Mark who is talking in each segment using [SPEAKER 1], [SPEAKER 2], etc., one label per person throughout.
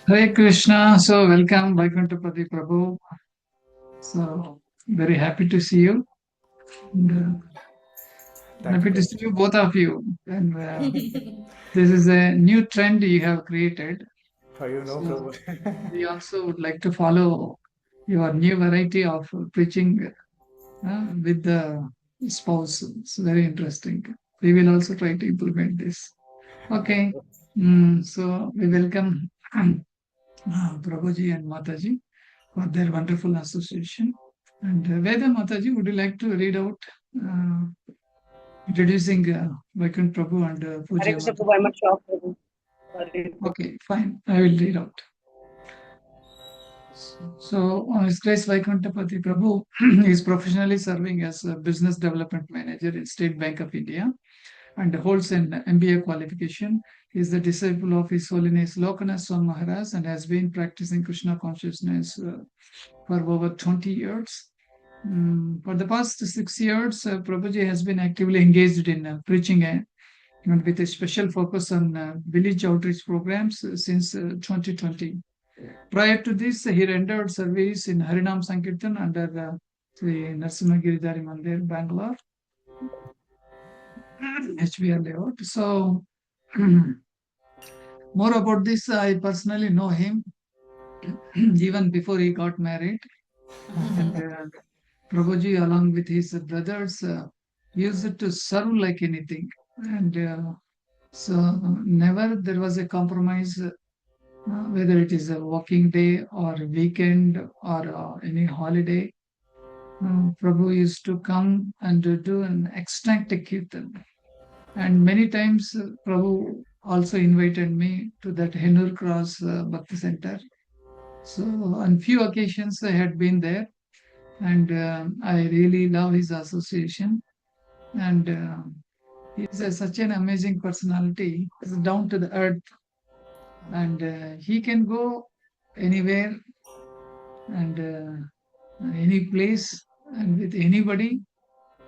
[SPEAKER 1] Hare Krishna. So welcome, Vaikunthapati Prabhu. So very happy to see you. And,
[SPEAKER 2] Thank you,
[SPEAKER 1] happy to see
[SPEAKER 2] Prabhu.
[SPEAKER 1] you, both of you. And this is a new trend you have created.
[SPEAKER 2] How you know,
[SPEAKER 1] So
[SPEAKER 2] Prabhu?
[SPEAKER 1] we also would like to follow your new variety of preaching with the spouse. It's very interesting. We will also try to implement this. Okay. So we welcome Prabhuji and Mataji for their wonderful association. And Veda Mataji, would you like to read out uh, introducing Vaikunth Prabhu and
[SPEAKER 3] Hare
[SPEAKER 1] Puja
[SPEAKER 3] Krishna
[SPEAKER 1] Mataji?
[SPEAKER 3] Prabhu, I'm not sure. Prabhu. Sorry.
[SPEAKER 1] Okay, fine. I will read out. So, His Grace Vaikunthapati Prabhu is professionally serving as a business development manager in State Bank of India and holds an MBA qualification. He is the disciple of His Holiness Lokanath Swami Maharaj and has been practicing Krishna consciousness for over 20 years. For the past 6 years, Prabhuji has been actively engaged in preaching and with a special focus on village outreach programs since 2020. Prior to this, he rendered service in Harinam Sankirtan under Sri Narsimhagiridhari Mandir, Bangalore, HBR layout. So, more about this, I personally know him even before he got married. And Prabhuji, along with his brothers, used to serve like anything. And so, never there was a compromise, whether it is a working day or a weekend or any holiday. Prabhu used to come and do an ecstatic kirtan. And many times, Prabhu also invited me to that Henur Cross Bhakti Center. So, on few occasions, I had been there, and I really love his association. And he's such an amazing personality. He's down to the earth, and he can go anywhere and any place and with anybody,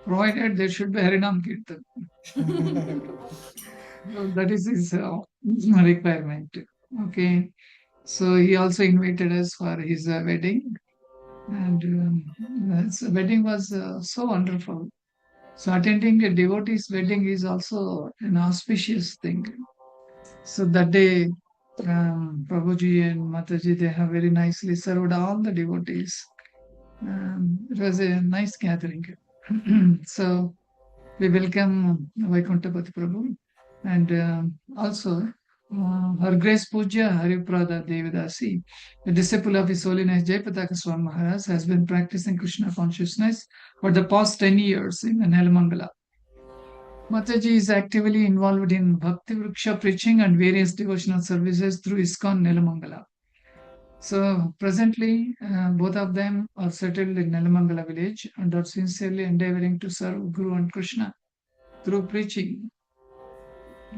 [SPEAKER 1] provided there should be Harinam Kirtan. So that is his requirement. Okay. So he also invited us for his wedding, and his wedding was so wonderful. So attending a devotee's wedding is also an auspicious thing. So that day, Prabhuji and Mataji, they have very nicely served all the devotees. It was a nice gathering. So we welcome Vaikunthapati Prabhu and also Her Grace PujyaHaripradaDD, a disciple of His Holiness Jayapataka Swami Maharaj, has been practicing Krishna consciousness for the past 10 years in Nelamangala. Mataji is actively involved in Bhakti Vriksha preaching and various devotional services through ISKCON Nelamangala. So presently, both of them are settled in Nelamangala village and are sincerely endeavoring to serve Guru and Krishna through preaching,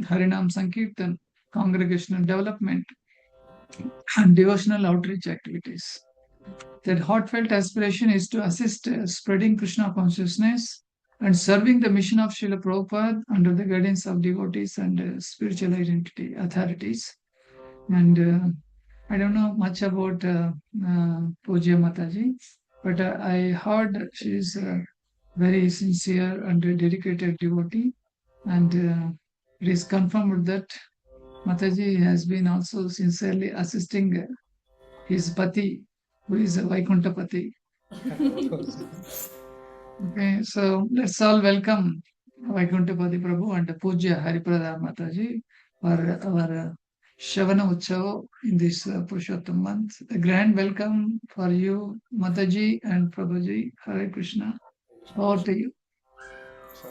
[SPEAKER 1] Harinam Sankirtan, congregational development, and devotional outreach activities. Their heartfelt aspiration is to assist spreading Krishna consciousness and serving the mission of Srila Prabhupada under the guidance of devotees and spiritual identity authorities. And I don't know much about Pujya Mataji, but I heard she is a very sincere and dedicated devotee, and it is confirmed that Mataji has been also sincerely assisting his pati, who is Vaikunthapati. Okay, so let's all welcome Vaikunthapati Prabhu and Pujya Hariprada Mataji for our Shavana Utsav in this Purushottam month. A grand welcome for you, Mataji and Prabhuji. Hare Krishna. Over to you.
[SPEAKER 2] So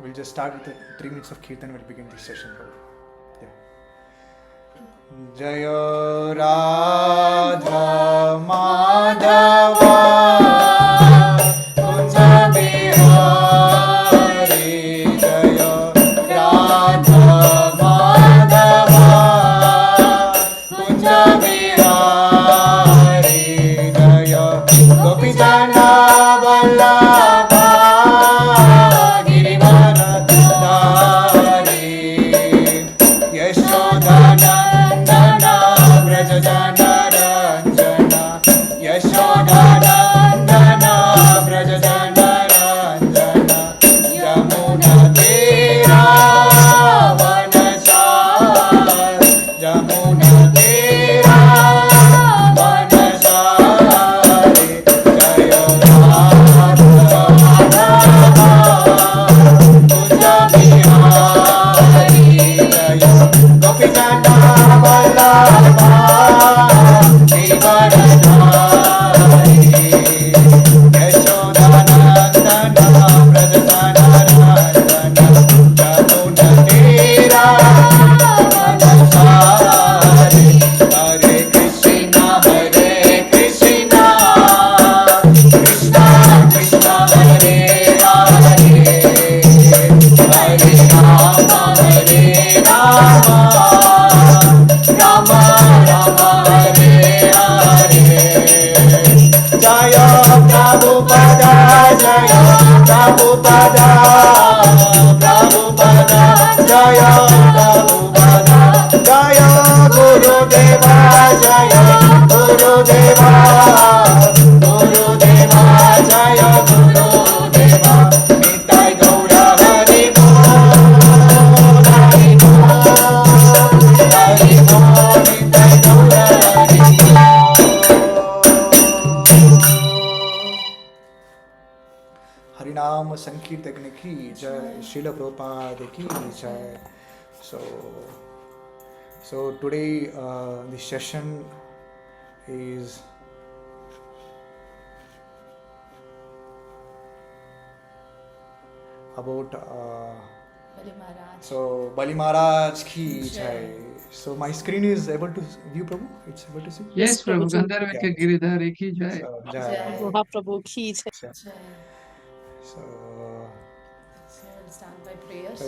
[SPEAKER 2] we'll just start with the 3 minutes of Kirtan. We'll begin this session, Prabhu. Yeah. Jaya Radha Madhava Kunja Bihari Jaya Radha Madhava Kunja Bihari Jaya Gopi Jana Vallabha Girivaradhari Yashodanandana Jaya Gurudeva, Jaya Gurudeva, Gurudeva, Jaya Gurudeva, Nitai Gaura Hari Bol, Hari Bol, Hari Bol, Nitai Gaura Hari Bol. Harinam Sankirtan ki jai, Srila Prabhupada ki jai. So today the session is about Bali Maharaj ki jai. So my screen is able to view, Prabhu? It's able to see?
[SPEAKER 1] Yes, Prabhu.
[SPEAKER 3] Prabhuji.
[SPEAKER 1] Gandharva ke Giridhari ki jai.
[SPEAKER 2] So, jai.
[SPEAKER 3] Mahaprabhu ki jai.
[SPEAKER 2] So
[SPEAKER 4] we'll start by prayers.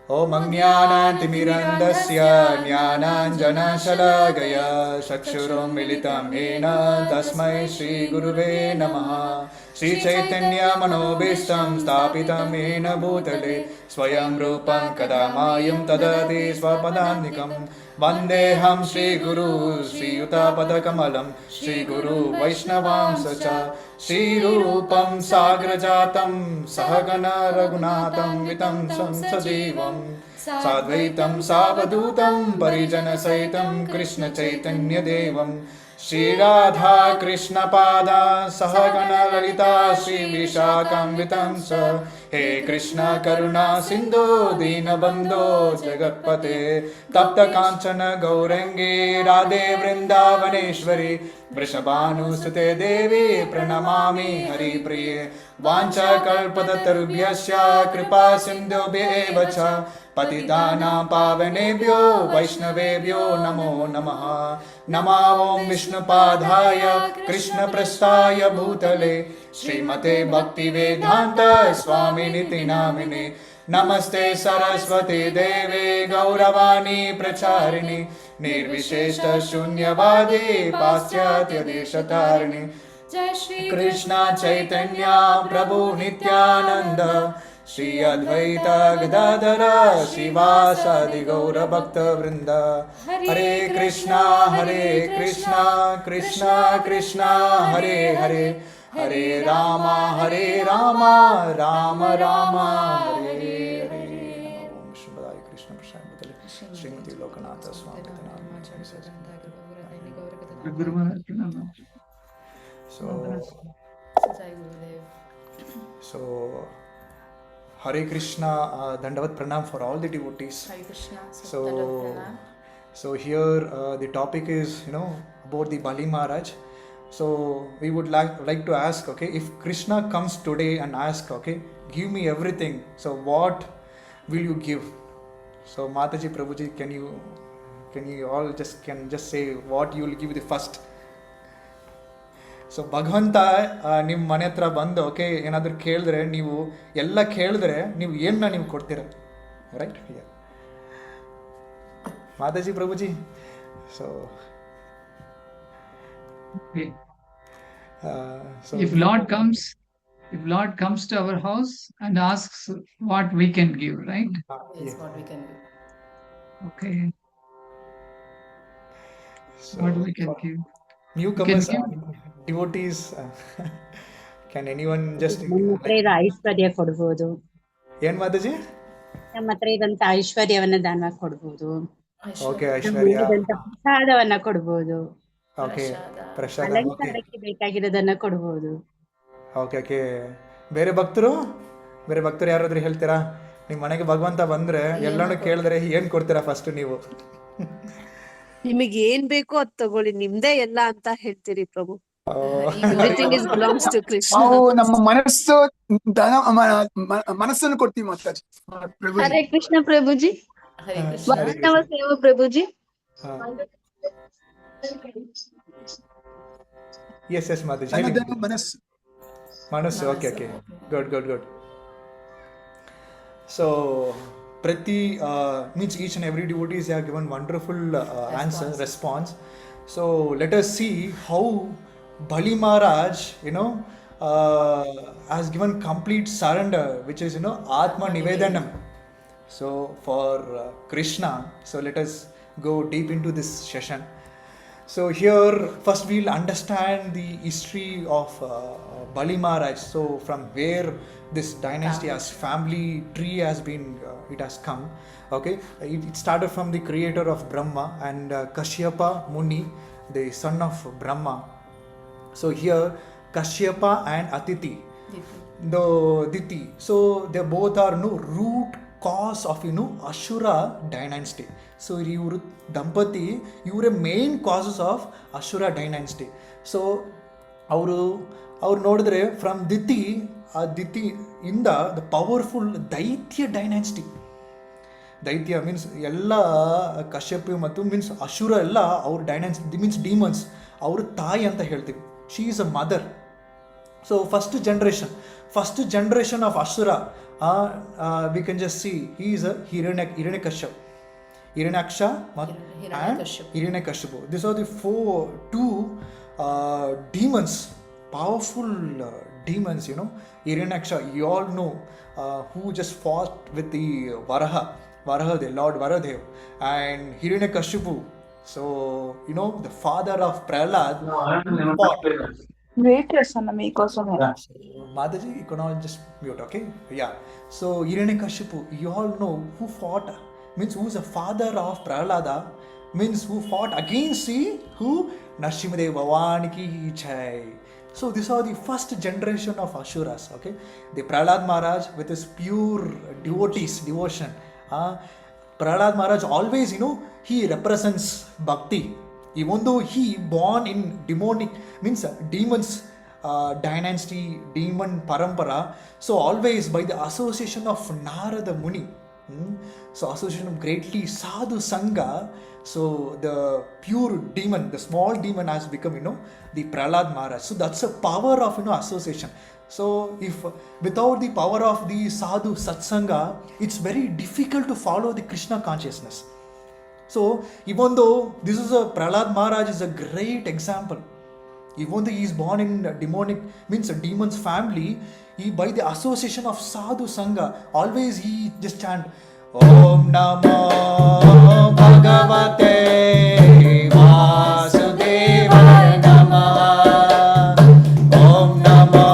[SPEAKER 2] Om Jnanantimirandasya Jnananjanashalakaya Chakshuram Militam Yena Tasmai Shri Guruve Namaha. Shri Chaitanya Manobishtam Stapitam Yena Bhutale Swayam Rupam Kadamayam Tadati Swapadandikam Vandeham Shri Guru Shri Yuta Padakamalam Shri Guru Vaishnavam Sacha Shri Rupam Sagrajatam Sahagana Raghunatam Vitam Samsajivam Sadvaitam Savadutam Parijana Saitam Krishna Chaitanya Devam Shri Radha Krishna Pada Sahagana Lalita Shri Vishakam Vitam Sa He Krishna Karuna Sindhu Dina Bandho Jagatpate Tapta Kanchana Gaurangi Radhe Vrindavaneshwari Vrishabhanu Sute Devi Pranamami Hari Priye Vancha Kalpatarubhyasya Kripa Sindhubhye Evacha Patitana Pavanebhyo Vaishnavebhyo Namo Namaha Nama Om Vishnupadhaya Krishna Prastaya Bhutale Srimate Bhakti Vedanta Swami Niti Namine Namaste Saraswati Deve Gauravani Pracharini Nirvisheshta Shunyavadi Paschatya Deshatarni
[SPEAKER 4] Jai Shri
[SPEAKER 2] Krishna Chaitanya Prabhu Nityananda Shri Advaita Gadadhara Shivasadi Gaura Bhakta Vrinda Hare Krishna Krishna Krishna Hare Hare Hare Rama Rama Rama Hare Hare Om Shubhadaya Krishna Prasad Bhutale Srimati Lokanatha Swami
[SPEAKER 1] Guru Maharaj ki Namo.
[SPEAKER 4] Jai Gurudev.
[SPEAKER 2] So Hare Krishna, Dandavat Pranam for all the devotees.
[SPEAKER 4] Hare Krishna.
[SPEAKER 2] So here the topic is, about the Bali Maharaj. So we would like to ask, okay, if Krishna comes today and ask, okay, give me everything. So what will you give? So Mataji, Prabhuji, can you all just say what you will give the first? So ಭಗವಂತ ನಿಮ್ಮ ಮನೆ ಹತ್ರ ಬಂದು okay ಏನಾದರೂ ಕೇಳಿದ್ರೆ ನೀವು ಎಲ್ಲ ಕೇಳಿದ್ರೆ ನೀವು ಏನನ್ನ ನೀವು ಕೊಡ್ತೀರ right Mataji Prabhuji so
[SPEAKER 1] if Lord comes to our house and asks what we can give, right?
[SPEAKER 4] Yes, what we can do.
[SPEAKER 1] Okay.
[SPEAKER 2] So,
[SPEAKER 1] what we can give.
[SPEAKER 2] Newcomers, devotees, can anyone just
[SPEAKER 3] ಐಶ್ವರ್ಯ ಕೊಡ್ಬೋದು.
[SPEAKER 2] ಏನ್ ಮಾತಾಜಿ?
[SPEAKER 3] ನಮ್ಮ ಹತ್ರ ಇರುವಂತ ಐಶ್ವರ್ಯವನ್ನ ದಾನ ಕೊಡ್ಬೋದು.
[SPEAKER 2] Okay, ಐಶ್ವರ್ಯ
[SPEAKER 3] ಪ್ರಸಾದವನ್ನ ಕೊಡ್ಬೋದು.
[SPEAKER 2] Okay, ಪ್ರಸಾದ,
[SPEAKER 3] ಅಲಂಕಾರಕ್ಕೆ ಬೇಕಾಗಿರೋದನ್ನ ಕೊಡ್ಬೋದು.
[SPEAKER 2] ಓಕೆ. ಬೇರೆ ಭಕ್ತರು ಯಾರಾದ್ರೂ ಹೇಳ್ತೀರಾ? ನಿಮ್ಮ ಮನೆಗೆ ಭಗವಂತ ಬಂದ್ರೆ ಎಲ್ಲಾನು ಕೇಳಿದ್ರೆ ಏನ್ ಕೊಡ್ತೀರಾ ಫಸ್ಟ್ ನೀವು?
[SPEAKER 5] ನಿಮಗೆ ಏನ್ ಬೇಕೋ ಅದ್ ತಗೊಳ್ಳಿ, ನಿಮ್ದೇ ಎಲ್ಲ ಅಂತ ಹೇಳ್ತೀರಿ ಪ್ರಭು. Everything is belongs to Krishna.
[SPEAKER 6] ನಾವು ನಮ್ಮ ಮನಸ್ಸನ್ನು ಕೊಡ್ತೀವಿ ಮಾತಾಜಿ.
[SPEAKER 3] ಹರೇ ಕೃಷ್ಣ ಪ್ರಭುಜಿ.
[SPEAKER 4] ಹರೇ ಕೃಷ್ಣ.
[SPEAKER 3] ವೈಷ್ಣವ ಸೇವಾ ಪ್ರಭುಜಿ.
[SPEAKER 2] ಎಸ್ ಮಾತಾಜಿ, ಮನಸ್ಸು. Okay, good. So means each and every devotees have given wonderful response. So let us see how Bali Maharaj has given complete surrender, which is Atma Nivedanam. So for Krishna, so let us go deep into this session. So here first we'll understand the history of Bali Maharaj. So from where this dynasty as family tree has been, it has come. Okay, it started from the creator of Brahma and Kashyapa Muni, the son of Brahma. So here Kashyapa and Atiti, the Diti. So they both are root cause of Ashura dynasty. So ಇವರು ದಂಪತಿ ಇವರೇ main causes of Asura dynasty. So ಅವ್ರು ನೋಡಿದ್ರೆ from ಆ ದಿತಿ ಇಂದ the powerful Daitya dynasty. Daitya means ಎಲ್ಲ ಕಶ್ಯಪ ಮತ್ತು means ಅಶುರ ಎಲ್ಲ ಅವ್ರ ಡೈನಾಸ್ಟಿ ಮೀನ್ಸ್ ಡೀಮನ್ಸ್ ಅವ್ರ ತಾಯಿ ಅಂತ ಹೇಳ್ತೀವಿ. She is a mother. So first generation of Asura, we can just see he is a Hiranyakashipu, and Hiranyakashipu. These are the two demons, powerful demons, Hiranyakashipu, you all know, who just fought with the Varahadev, Lord Varahadev, and Hiranyakashipu. So the father of Prahlad fought.
[SPEAKER 7] Wait, చేస్తాను మీకోసమే.
[SPEAKER 2] Mataji, you can all just mute, okay? Yeah. So Hiranyakashipu, you all know who fought, means who is the father of Prahlada, means who fought against who? Narasimhadev Bhavan ki jai. So these are the first generation of Ashuras, okay? The Prahlad Maharaj with his pure devotion. Prahlad Maharaj always, he represents bhakti. Even though he born in demonic, means demons dynasty, demon parampara, so always by the association of Narada Muni, so association of greatly sadhu sangha, so the pure demon, the small demon has become the Prahlad Maharaj. So that's a power of association. So if without the power of the sadhu satsanga, it's very difficult to follow the Krishna consciousness. So even though this is a Prahlad Maharaj is a great example, even though he is born in demonic, means a demon's family, he by the association of sadhu sangha, always he just chant Om Namo Bhagavate Vasudevaya Namaha, Om Namo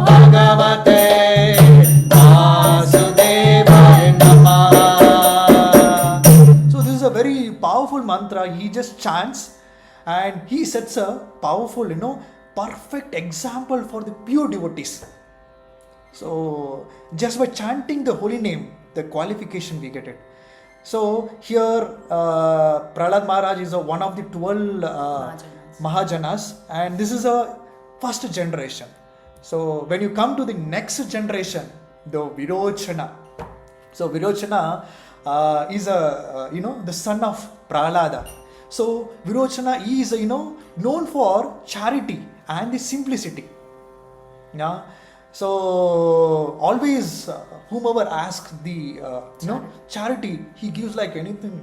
[SPEAKER 2] Bhagavate Vasudevaya Namaha. A very powerful mantra he just chants, and he sets a powerful perfect example for the pure devotees. So just by chanting the holy name, the qualification we get it. So here Prahlad Maharaj is one of the 12 Mahajanas, and this is a first generation. So when you come to the next generation, the Virochana. So Virochana is the son of Prahlada. So Virochana is known for charity and the simplicity. Yeah. So always whomever asks the charity, he gives like anything,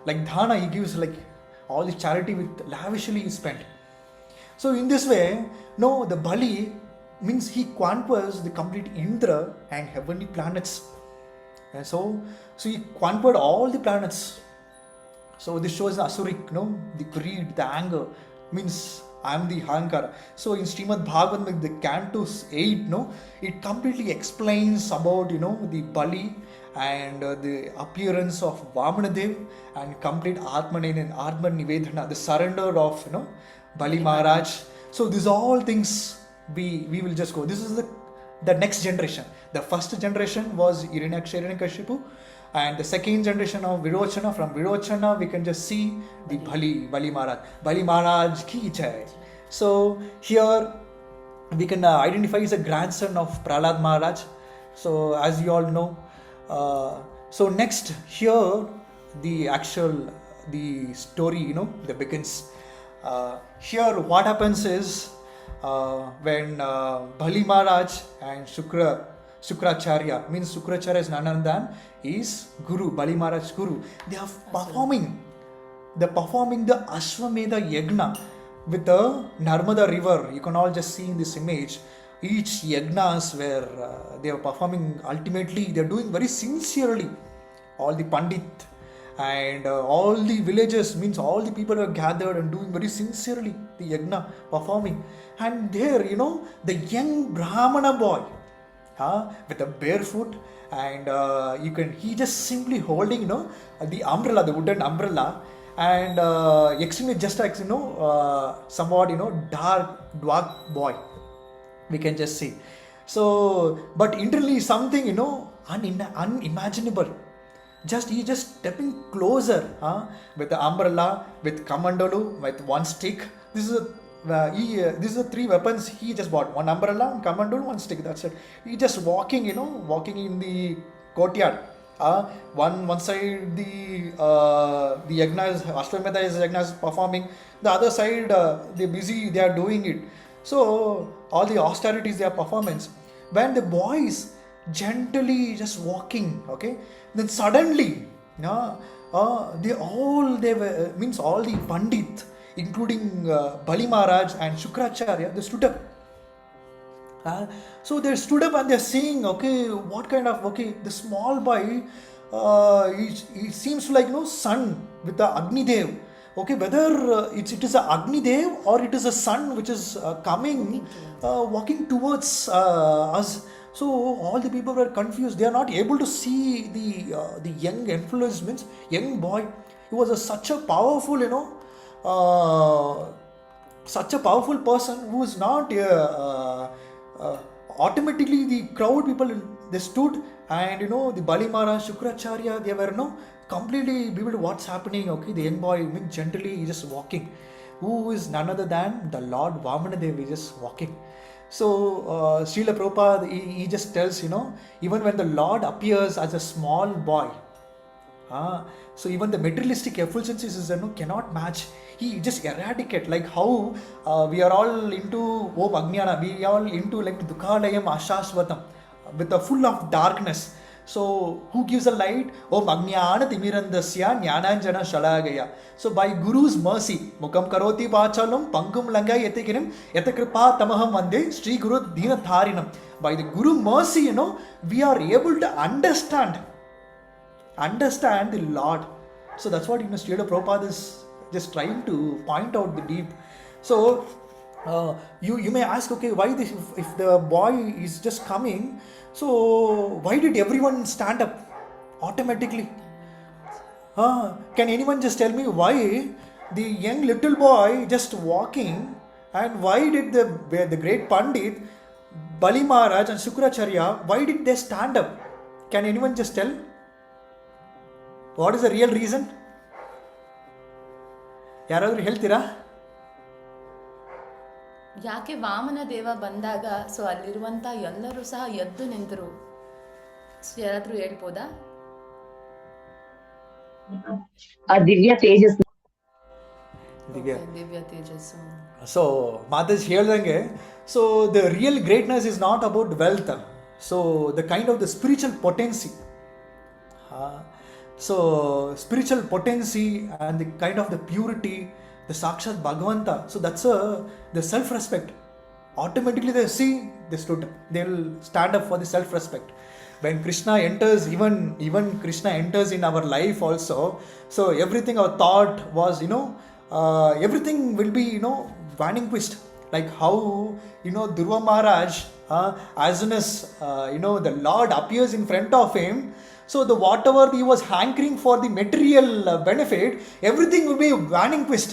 [SPEAKER 2] like dhana, he gives like all the charity with lavishly spent. So in this way, the Bali means he conquers the complete Indra and heavenly planets. And so he conquered all the planets. So this shows the Asuric, the greed, the anger, means I am the Hankara. So in Srimad Bhagavatam, the Canto 8, it completely explains about, the Bali and the appearance of Vamanadev and complete Atma Nivedana, the surrender of, Bali Maharaj. So these all things we will just go. This is the next generation. The first generation was Hiranyakashipu, and the second generation of Virochana. From Virochana we can just see the Bali Maharaj ki jai. So here we can identify as a grandson of Prahlad Maharaj. So as you all know, so next here the story that begins. Here what happens is when Bali Maharaj and Shukracharya, means Shukracharya is none other than is Guru, Bali Maharaj Guru. They are performing the Ashwamedha Yagna with the Narmada river. You can all just see in this image. each yagnas where they are performing, ultimately they are doing very sincerely. All the pandit and all the villages, means all the people are gathered and doing very sincerely the yagna performing. And there, the young brahmana boy with a barefoot, and he just simply holding the umbrella, the wooden umbrella, and extremely just like somewhat dark boy, we can just see. So but internally something unimaginable. He just stepping closer with the umbrella, with kamandalu, with one stick. This is these are the three weapons he just bought: one umbrella, one kamandalu, one stick. That's it. He just walking in the courtyard. One side the yagna is, Ashwamedha is yagna is performing. The other side they busy, they are doing it. So all the austerities, their performance. When the boys gently just walking, okay, then suddenly they were, means all the pandit, including Bali Maharaj and Shukracharya, they stood up. So they stood up and they're saying, okay, what kind of, okay, the small boy, he seems like sun with the Agni Dev. Okay, whether it is a Agni Dev or it is a sun which is coming, walking towards us. So all the people were confused. They are not able to see the young influence, means young boy. He was such a powerful, such a powerful person who is not automatically the crowd people, they stood, and the Bali Maharaj, Shukracharya, they were completely bewildered what's happening. Okay, the young boy, gently just walking, who is none other than the Lord Vamanadev, is just walking. So Srila Prabhupada, he just tells, even when the Lord appears as a small boy, so even the materialistic effulgences cannot match. He just eradicate, like how we are all into Om Ajnana, we are all into like Dukhalayam Ashashvatam, with the full of darkness. So who gives a light? Om Ajnana Timirandasya Jnananjana Shalagaya. So by Guru's mercy, Mukam Karoti Vachalam Pangum Langai Yatikirim Yatakripa Tamaham Vande Sri Guru Dina Tharinam. By the Guru mercy, we are able to understand the Lord. So that's what Srila Prabhupada is just trying to point out the deep. So you may ask, okay, why this, if the boy is just coming, so why did everyone stand up automatically? Can anyone just tell me why the young little boy just walking, and why did the great Pandit Bali Maharaj and Shukracharya, why did they stand up? Can anyone just tell? What is the real reason? ಯಾರಾದರೂ ಹೇಳ್ತೀರಾ?
[SPEAKER 4] ಯಾಕೆ ವಾಮನ ದೇವ ಬಂದಾಗ so ಅಲ್ಲಿರುವಂತ ಎಲ್ಲರೂ ಸಹ ಎದ್ದು ನಿಂತರು? ಯಾರಾದ್ರೂ ಹೇಳ್ಬೋದಾ?
[SPEAKER 8] ದಿವ್ಯ ತೇಜಸ್ಸು.
[SPEAKER 4] ದಿವ್ಯ ತೇಜಸ್ಸು.
[SPEAKER 2] ಸೊ ಮಾತಾಜಿ ಹೇಳ್ದಂಗೆ, so the real greatness is not about wealth. So the kind of the spiritual potency. So spiritual potency and the kind of the purity, the Sakshat Bhagavanta. So that's the self-respect. Automatically they see, they'll stand up for the self-respect. When Krishna enters, even Krishna enters in our life also. So everything our thought was, everything will be, vanquished. Like how, Dhruva Maharaj, as soon as, the Lord appears in front of him, so the whatever he was hankering for the material benefit, everything will be vanquished,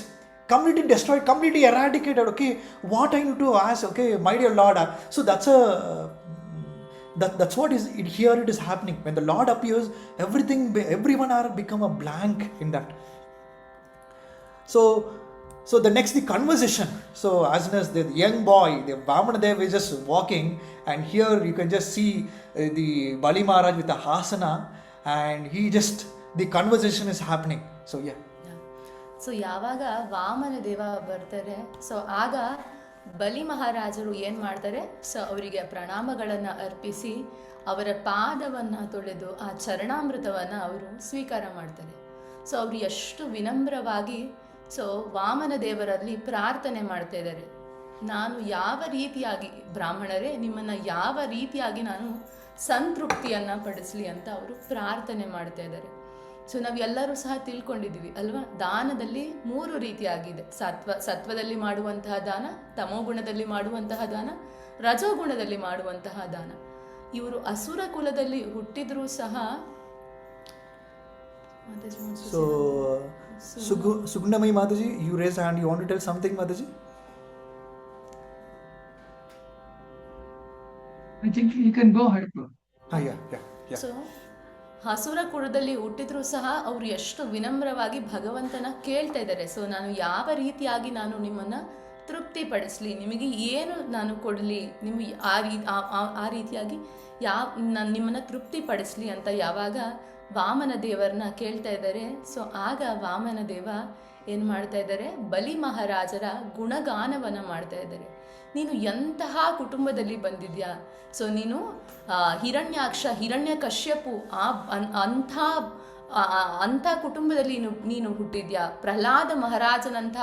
[SPEAKER 2] completely destroyed, completely eradicated. Okay, what I need to ask? Okay, my dear Lord. So that's what is it here. It is happening when the Lord appears. Everyone are become a blank in that. So the next, the conversation. So as soon as the young boy, the Vamanadev is just walking, and here you can just see the Bali Maharaj with the Hasana, and the conversation is happening. So yeah.
[SPEAKER 4] So ಯಾವಾಗ ವಾಮನ ದೇವ ಬರ್ತಾರೆ, so ಆಗ ಬಲಿ ಮಹಾರಾಜರು ಏನು ಮಾಡ್ತಾರೆ, so ಅವರಿಗೆ ಪ್ರಣಾಮಗಳನ್ನು ಅರ್ಪಿಸಿ ಅವರ ಪಾದವನ್ನು ತೊಳೆದು ಆ ಚರಣಾಮೃತವನ್ನು ಅವರು ಸ್ವೀಕಾರ ಮಾಡ್ತಾರೆ. ಸೊ ಅವರು ಎಷ್ಟು ವಿನಮ್ರವಾಗಿ ಸೊ ವಾಮನ ದೇವರಲ್ಲಿ ಪ್ರಾರ್ಥನೆ ಮಾಡ್ತಾ ಇದ್ದಾರೆ. ನಾನು ಯಾವ ರೀತಿಯಾಗಿ ಬ್ರಾಹ್ಮಣರೇ ನಿಮ್ಮನ್ನು ಯಾವ ರೀತಿಯಾಗಿ ನಾನು ಸಂತೃಪ್ತಿಯನ್ನು ಪಡಿಸಲಿ ಅಂತ ಅವರು ಪ್ರಾರ್ಥನೆ ಮಾಡ್ತಾ ಇದ್ದಾರೆ. ಸೊ ನಾವೆಲ್ಲರೂ ಸಹ ತಿಳ್ಕೊಂಡಿದ್ದೀವಿ ಅಲ್ವಾ, ದಾನದಲ್ಲಿ 3 ರೀತಿಯಾಗಿದೆ. ಸತ್ವದಲ್ಲಿ ಮಾಡುವಂತಹ ದಾನ, ತಮೋಗುಣದಲ್ಲಿ ಮಾಡುವಂತಹ ದಾನ, ರಜೋಗುಣದಲ್ಲಿ ಮಾಡುವಂತಹ ದಾನ. ಇವರು ಅಸುರ ಕುಲದಲ್ಲಿ ಹುಟ್ಟಿದ್ರೂ ಸಹ
[SPEAKER 2] So, Sugundamai Mataji, you raise hand. You want to tell something, Mataji?
[SPEAKER 1] I think you can go ahead, bro.
[SPEAKER 2] Yeah.
[SPEAKER 4] So ಹಸುರ ಕುಲದಲ್ಲಿ ಹುಟ್ಟಿದ್ರೂ ಸಹ ಅವರು ಎಷ್ಟು ವಿನಮ್ರವಾಗಿ ಭಗವಂತನ ಕೇಳ್ತಾ ಇದ್ದಾರೆ. ಸೊ ನಾನು ಯಾವ ರೀತಿಯಾಗಿ ನಾನು ನಿಮ್ಮನ್ನು ತೃಪ್ತಿಪಡಿಸಲಿ, ನಿಮಗೆ ಏನು ನಾನು ಕೊಡಲಿ, ನಿಮಗೆ ಆ ರೀತಿಯಾಗಿ ನಾನು ನಿಮ್ಮನ್ನು ತೃಪ್ತಿಪಡಿಸಲಿ ಅಂತ ಯಾವಾಗ ವಾಮನ ದೇವರನ್ನ ಕೇಳ್ತಾ ಇದ್ದಾರೆ. ಸೊ ಆಗ ವಾಮನ ದೇವ ಏನು ಮಾಡ್ತಾ ಇದ್ದಾರೆ, ಬಲಿ ಮಹಾರಾಜರ ಗುಣಗಾನವನ್ನು ಮಾಡ್ತಾ ಇದ್ದಾರೆ. ನೀನು ಎಂತಹ ಕುಟುಂಬದಲ್ಲಿ ಬಂದಿದ್ಯಾ, ಸೊ ನೀನು ಹಿರಣ್ಯಕಶ್ಯಪು ಅಂಥ ಕುಟುಂಬದಲ್ಲಿ ನೀನು ಹುಟ್ಟಿದ್ಯಾ, ಪ್ರಹ್ಲಾದ ಮಹಾರಾಜನಂಥ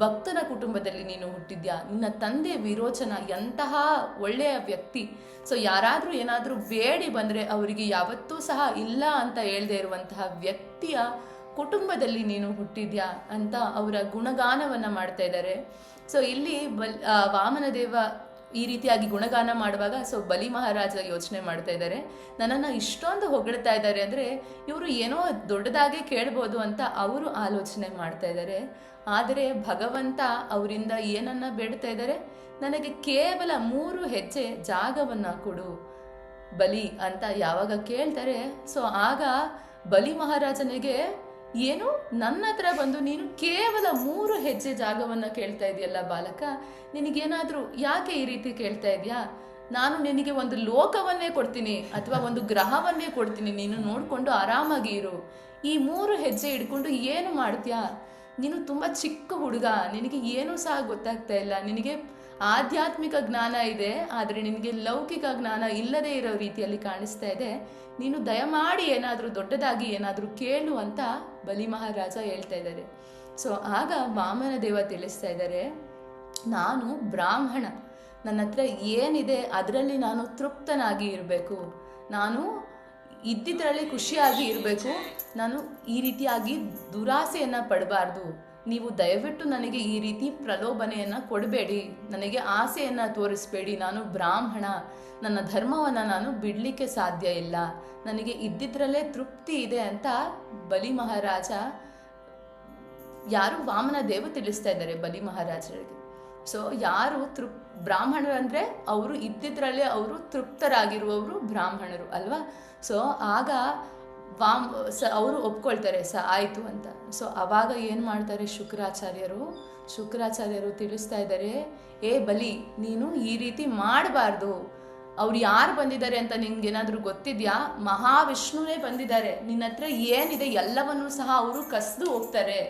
[SPEAKER 4] ಭಕ್ತನ ಕುಟುಂಬದಲ್ಲಿ ನೀನು ಹುಟ್ಟಿದ್ಯಾ, ನಿನ್ನ ತಂದೆ ವಿರೋಚನ ಎಂತಹ ಒಳ್ಳೆಯ ವ್ಯಕ್ತಿ. ಸೊ ಯಾರಾದರೂ ಏನಾದರೂ ಬೇಡಿ ಬಂದರೆ ಅವರಿಗೆ ಯಾವತ್ತೂ ಸಹ ಇಲ್ಲ ಅಂತ ಹೇಳದೇ ಇರುವಂತಹ ವ್ಯಕ್ತಿಯ ಕುಟುಂಬದಲ್ಲಿ ನೀನು ಹುಟ್ಟಿದ್ಯಾ ಅಂತ ಅವರ ಗುಣಗಾನವನ್ನು ಮಾಡ್ತಾ ಇದ್ದಾರೆ. ಸೊ ಇಲ್ಲಿ ವಾಮನ ದೇವ ಈ ರೀತಿಯಾಗಿ ಗುಣಗಾನ ಮಾಡುವಾಗ ಸೊ ಬಲಿ ಮಹಾರಾಜ ಯೋಚನೆ ಮಾಡ್ತಾ ಇದ್ದಾರೆ, ನನ್ನನ್ನು ಇಷ್ಟೊಂದು ಹೊಗಳ್ತಾ ಇದ್ದಾರೆ ಅಂದರೆ ಇವರು ಏನೋ ದೊಡ್ಡದಾಗೆ ಕೇಳ್ಬೋದು ಅಂತ ಅವರು ಆಲೋಚನೆ ಮಾಡ್ತಾ ಇದ್ದಾರೆ. ಆದರೆ ಭಗವಂತ ಅವರಿಂದ ಏನನ್ನ ಬೇಡ್ತಾ ಇದ್ದಾರೆ, ನನಗೆ ಕೇವಲ 3 ಹೆಜ್ಜೆ ಜಾಗವನ್ನು ಕೊಡು ಬಲಿ ಅಂತ ಯಾವಾಗ ಕೇಳ್ತಾರೆ. ಸೊ ಆಗ ಬಲಿ ಮಹಾರಾಜನಿಗೆ ಏನು, ನನ್ನ ಹತ್ರ ಬಂದು ನೀನು ಕೇವಲ 3 ಹೆಜ್ಜೆ ಜಾಗವನ್ನು ಕೇಳ್ತಾ ಇದೆಯಲ್ಲ ಬಾಲಕ, ನಿನಗೇನಾದರೂ ಯಾಕೆ ಈ ರೀತಿ ಕೇಳ್ತಾ ಇದೆಯಾ, ನಾನು ನಿನಗೆ ಒಂದು ಲೋಕವನ್ನೇ ಕೊಡ್ತೀನಿ ಅಥವಾ ಒಂದು ಗ್ರಹವನ್ನೇ ಕೊಡ್ತೀನಿ, ನೀನು ನೋಡಿಕೊಂಡು ಆರಾಮಾಗಿ ಇರು. ಈ 3 ಹೆಜ್ಜೆ ಹಿಡ್ಕೊಂಡು ಏನು ಮಾಡ್ತೀಯಾ, ನೀನು ತುಂಬ ಚಿಕ್ಕ ಹುಡುಗ, ನಿನಗೆ ಏನೂ ಸಹ ಗೊತ್ತಾಗ್ತಾ ಇಲ್ಲ, ನಿನಗೆ ಆಧ್ಯಾತ್ಮಿಕ ಜ್ಞಾನ ಇದೆ ಆದರೆ ನಿನಗೆ ಲೌಕಿಕ ಜ್ಞಾನ ಇಲ್ಲದೇ ಇರೋ ರೀತಿಯಲ್ಲಿ ಕಾಣಿಸ್ತಾ ಇದೆ, ನೀನು ದಯಮಾಡಿ ಏನಾದರೂ ದೊಡ್ಡದಾಗಿ ಏನಾದರೂ ಕೇಳು ಅಂತ ಬಲಿ ಮಹಾರಾಜ ಹೇಳ್ತಾ ಇದ್ದಾರೆ. ಸೊ ಆಗ ವಾಮನ ದೇವ ತಿಳಿಸ್ತಾ ಇದ್ದಾರೆ, ನಾನು ಬ್ರಾಹ್ಮಣ, ನನ್ನ ಹತ್ರ ಏನಿದೆ ಅದರಲ್ಲಿ ನಾನು ತೃಪ್ತನಾಗಿ ಇರಬೇಕು, ನಾನು ಇದ್ದಿದ್ರಲ್ಲಿ ಖುಷಿಯಾಗಿ ಇರಬೇಕು, ನಾನು ಈ ರೀತಿಯಾಗಿ ದುರಾಸೆಯನ್ನು ಪಡಬಾರ್ದು. ನೀವು ದಯವಿಟ್ಟು ನನಗೆ ಈ ರೀತಿ ಪ್ರಲೋಭನೆಯನ್ನು ಕೊಡಬೇಡಿ, ನನಗೆ ಆಸೆಯನ್ನು ತೋರಿಸ್ಬೇಡಿ, ನಾನು ಬ್ರಾಹ್ಮಣ, ನನ್ನ ಧರ್ಮವನ್ನು ನಾನು ಬಿಡಲಿಕ್ಕೆ ಸಾಧ್ಯ ಇಲ್ಲ, ನನಗೆ ಇದ್ದಿದ್ರಲ್ಲೇ ತೃಪ್ತಿ ಇದೆ ಅಂತ ಬಲಿ ಮಹಾರಾಜ ಯಾರು ವಾಮನ ದೇವ ತಿಳಿಸ್ತಾ ಇದ್ದಾರೆ ಬಲಿ ಮಹಾರಾಜರಿಗೆ. ಸೊ ಯಾರು ಬ್ರಾಹ್ಮಣರಂದರೆ ಅವರು ಇದ್ದಿದ್ರಲ್ಲೇ ಅವರು ತೃಪ್ತರಾಗಿರುವವರು ಬ್ರಾಹ್ಮಣರು ಅಲ್ವಾ. ಸೊ ಆಗ ಅವರು ಒಪ್ಕೊಳ್ತಾರೆ ಆಯಿತು ಅಂತ. ಸೊ ಆವಾಗ ಏನು ಮಾಡ್ತಾರೆ ಶುಕ್ರಾಚಾರ್ಯರು ತಿಳಿಸ್ತಾ ಇದ್ದಾರೆ, ಏ ಬಲಿ, ನೀನು ಈ ರೀತಿ ಮಾಡಬಾರ್ದು, ಅವ್ರು ಯಾರು ಬಂದಿದ್ದಾರೆ ಅಂತ ನಿನ್ಗೇನಾದರೂ ಗೊತ್ತಿದೆಯಾ, ಮಹಾವಿಷ್ಣುವೇ ಬಂದಿದ್ದಾರೆ, ನಿನ್ನ ಹತ್ರ ಏನಿದೆ ಎಲ್ಲವನ್ನೂ ಸಹ ಅವರು ಕಸ್ದು ಹೋಗ್ತಾರೆ,